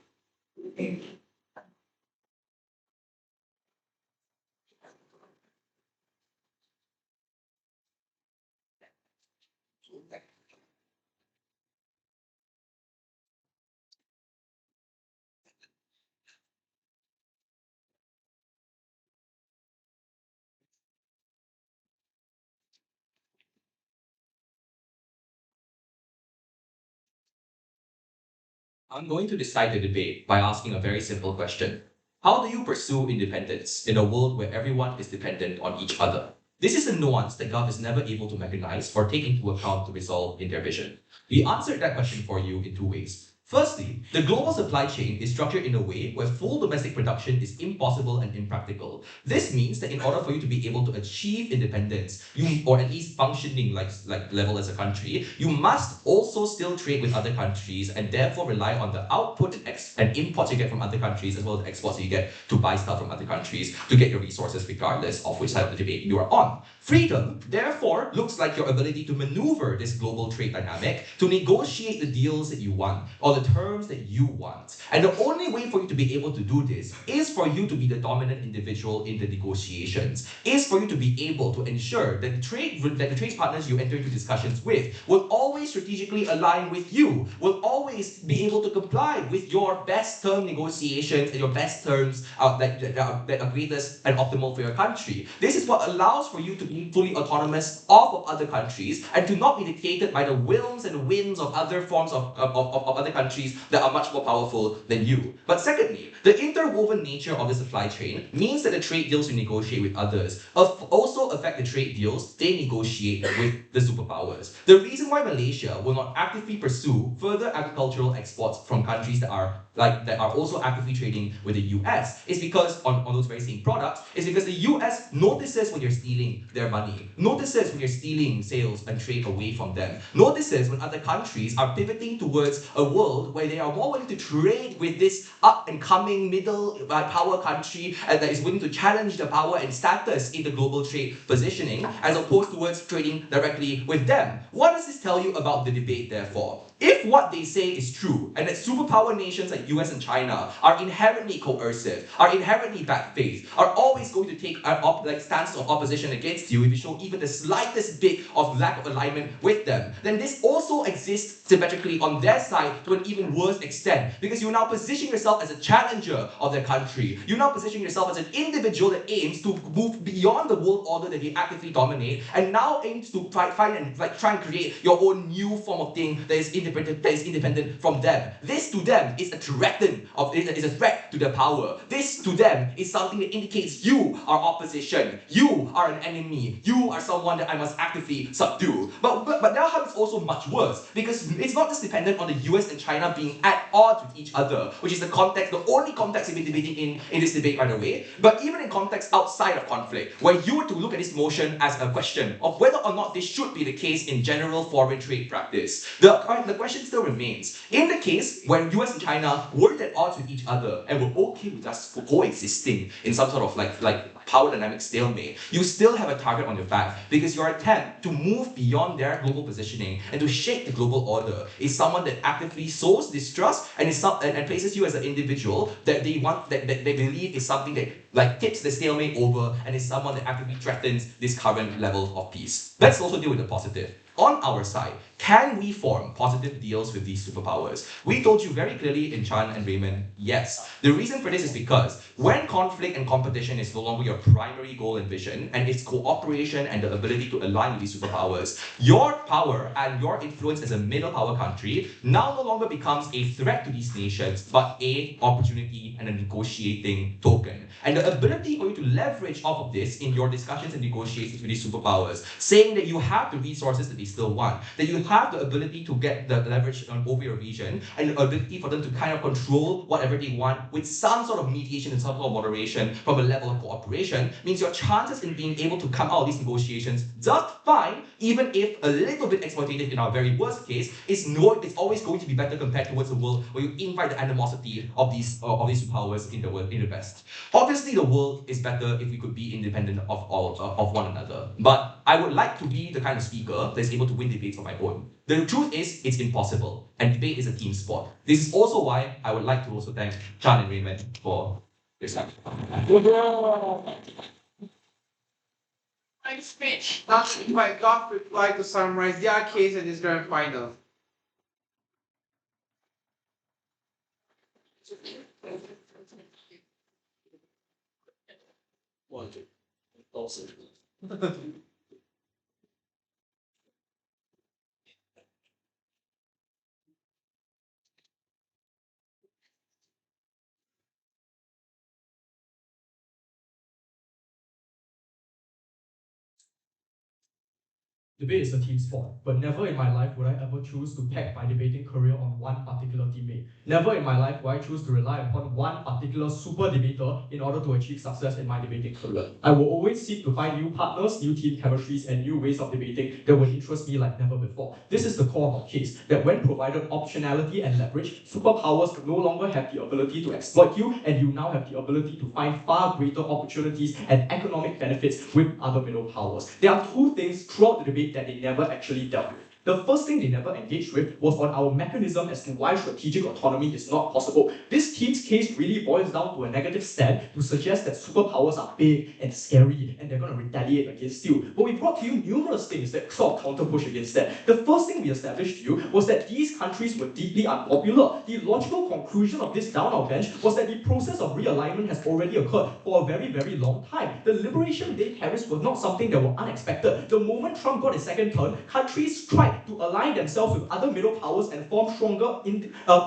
I'm going to decide the debate by asking a very simple question. How do you pursue independence in a world where everyone is dependent on each other? This is a nuance that Gov is never able to mechanize or take into account to resolve in their vision. We answered that question for you in two ways. Firstly, the global supply chain is structured in a way where full domestic production is impossible and impractical. This means that in order for you to be able to achieve independence, or at least functioning like level as a country, you must also still trade with other countries and therefore rely on the output and imports you get from other countries as well as exports you get to buy stuff from other countries to get your resources regardless of which side of the debate you are on. Freedom, therefore, looks like your ability to maneuver this global trade dynamic to negotiate the deals that you want or the terms that you want. And the only way for you to be able to do this is for you to be the dominant individual in the negotiations, is for you to be able to ensure that the trade partners you enter into discussions with will always strategically align with you, will always be able to comply with your best term negotiations and your best terms that are greatest and optimal for your country. This is what allows for you to be fully autonomous of other countries and to not be dictated by the whims and winds of other forms of other countries that are much more powerful than you. But secondly, the interwoven nature of the supply chain means that the trade deals you negotiate with others also affect the trade deals they negotiate with the superpowers. The reason why Malaysia will not actively pursue further agricultural exports from countries that are also actively trading with the US is because on those very same products is because the US notices when you're stealing their money, notices when you're stealing sales and trade away from them, notices when other countries are pivoting towards a world where they are more willing to trade with this up and coming middle power country and that is willing to challenge the power and status in the global trade positioning as opposed towards trading directly with them. What does this tell you about the debate therefore? If what they say is true, and that superpower nations like US and China are inherently coercive, are inherently bad faith, are always going to take stances of opposition against you if you show even the slightest bit of lack of alignment with them, then this also exists symmetrically on their side to an even worse extent because you now position yourself as a challenger of their country. You now position yourself as an individual that aims to move beyond the world order that they actively dominate and now aims to try and create your own new form of thing that is independent from them. This to them is a threat to their power. This to them is something that indicates you are opposition, you are an enemy, you are someone that I must actively subdue. But now how it's also much worse because it's not just dependent on the US and China China being at odds with each other, which is the context, the only context we've been debating in this debate, by the way. But even in context outside of conflict, where you were to look at this motion as a question of whether or not this should be the case in general foreign trade practice, the question still remains. In the case where US and China weren't at odds with each other and were okay with us coexisting in some sort of like power dynamic stalemate, you still have a target on your back because your attempt to move beyond their global positioning and to shake the global order is someone that actively sows distrust and places you as an individual that they want that they believe is something that like tips the stalemate over and is someone that actively threatens this current level of peace. Let's also deal with the positive. On our side, can we form positive deals with these superpowers? We told you very clearly in Chan and Raymond, yes. The reason for this is because when conflict and competition is no longer your primary goal and vision, and it's cooperation and the ability to align with these superpowers, your power and your influence as a middle power country now no longer becomes a threat to these nations, but a opportunity and a negotiating token. And the ability for you to leverage off of this in your discussions and negotiations with these superpowers, saying that you have the resources that they still want, that you have the ability to get the leverage over your region, and the ability for them to kind of control whatever they want with some sort of mediation and some sort of moderation from a level of cooperation, means your chances in being able to come out of these negotiations just fine, even if a little bit exploitative in our very worst case, it's always going to be better compared towards a world where you invite the animosity of these superpowers in the West. Obviously, the world is better if we could be independent of one another. But I would like to be the kind of speaker that's able to win debates of my own. The truth is, it's impossible, and debate is a team sport. This is also why I would like to also thank Chan and Raymond for this time. Thanks, speech. Now to invite God reply to summarize their case in this grand final. Debate is a team sport, but never in my life would I ever choose to peg my debating career on one particular teammate. Never in my life would I choose to rely upon one particular super debater in order to achieve success in my debating career. I will always seek to find new partners, new team chemistries, and new ways of debating that will interest me like never before. This is the core of our case, that when provided optionality and leverage, superpowers no longer have the ability to exploit you, and you now have the ability to find far greater opportunities and economic benefits with other middle powers. There are two things throughout the debate that they never actually dealt with. The first thing they never engaged with was on our mechanism as to why strategic autonomy is not possible. This team's case really boils down to a negative stand to suggest that superpowers are big and scary and they're going to retaliate against you. But we brought to you numerous things that sort of counter-push against that. The first thing we established to you was that these countries were deeply unpopular. The logical conclusion of this down our bench was that the process of realignment has already occurred for a very, very long time. The Liberation Day tariffs were not something that were unexpected. The moment Trump got his second term, countries tried to align themselves with other middle powers and form stronger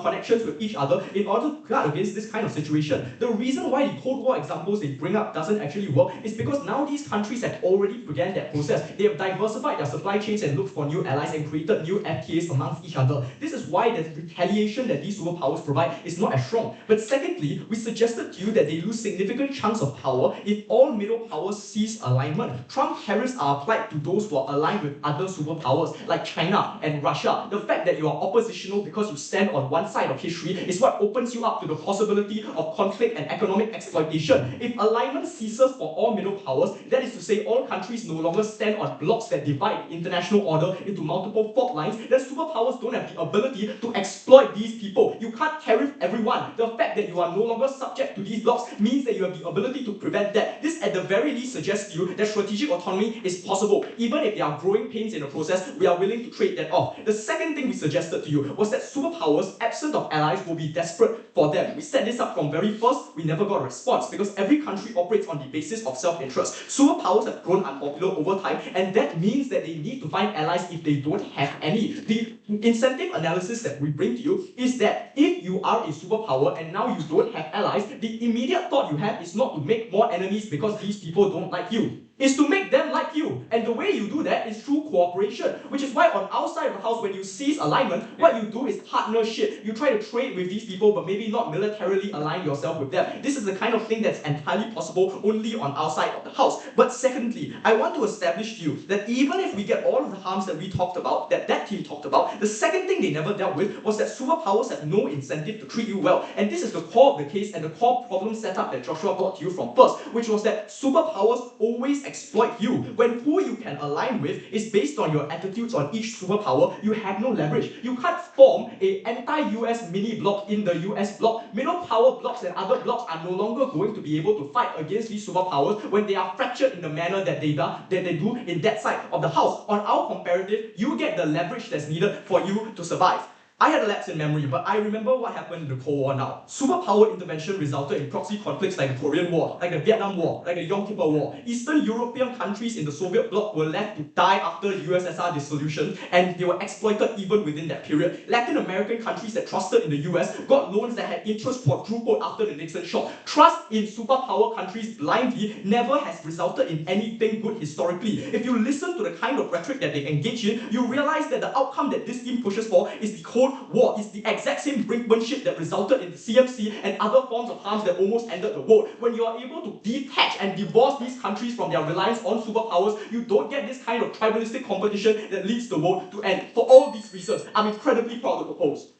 connections with each other in order to guard against this kind of situation. The reason why the Cold War examples they bring up doesn't actually work is because now these countries have already began that process. They have diversified their supply chains and looked for new allies and created new FTAs amongst each other. This is why the retaliation that these superpowers provide is not as strong. But secondly, we suggested to you that they lose significant chunks of power if all middle powers cease alignment. Trump tariffs are applied to those who are aligned with other superpowers like China and Russia. The fact that you are oppositional because you stand on one side of history is what opens you up to the possibility of conflict and economic exploitation. If alignment ceases for all middle powers, that is to say all countries no longer stand on blocks that divide the international order into multiple fault lines, then superpowers don't have the ability to exploit these people. You can't tariff everyone. The fact that you are no longer subject to these blocks means that you have the ability to prevent that. This at the very least suggests to you that strategic autonomy is possible. Even if there are growing pains in the process, we are willing to trade that off. The second thing we suggested to you was that superpowers, absent of allies, will be desperate for them. We set this up from very first, we never got a response because every country operates on the basis of self-interest. Superpowers have grown unpopular over time, and that means that they need to find allies if they don't have any. The incentive analysis that we bring to you is that if you are a superpower and now you don't have allies, the immediate thought you have is not to make more enemies because these people don't like you. is to make them like you. And the way you do that is through cooperation, which is why on our side of the house, when you seize alignment, what you do is partnership. You try to trade with these people, but maybe not militarily align yourself with them. This is the kind of thing that's entirely possible only on our side of the house. But secondly, I want to establish to you that even if we get all of the harms that we talked about, that team talked about, the second thing they never dealt with was that superpowers have no incentive to treat you well. And this is the core of the case and the core problem setup that Joshua brought to you from first, which was that superpowers always exploit you. When who you can align with is based on your attitudes on each superpower, you have no leverage. You can't form a anti-US mini bloc in the US bloc. Middle power blocks and other blocks are no longer going to be able to fight against these superpowers when they are fractured in the manner that they do in that side of the house. On our comparative, you get the leverage that's needed for you to survive. I had a lapse in memory, but I remember what happened in the Cold War now. Superpower intervention resulted in proxy conflicts like the Korean War, like the Vietnam War, like the Yom Kippur War. Eastern European countries in the Soviet bloc were left to die after USSR dissolution, and they were exploited even within that period. Latin American countries that trusted in the US got loans that had interest quadrupled after the Nixon shock. Trust in superpower countries blindly never has resulted in anything good historically. If you listen to the kind of rhetoric that they engage in, you realize that the outcome that this team pushes for is the Cold War, is the exact same brinkmanship that resulted in the CMC and other forms of harms that almost ended the world. When you are able to detach and divorce these countries from their reliance on superpowers, you don't get this kind of tribalistic competition that leads the world to end. For all these reasons, I'm incredibly proud to propose.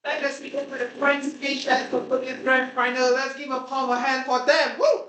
Let us begin with the grand speech and for the grand final. Let's give a palm of hand for them. Woo!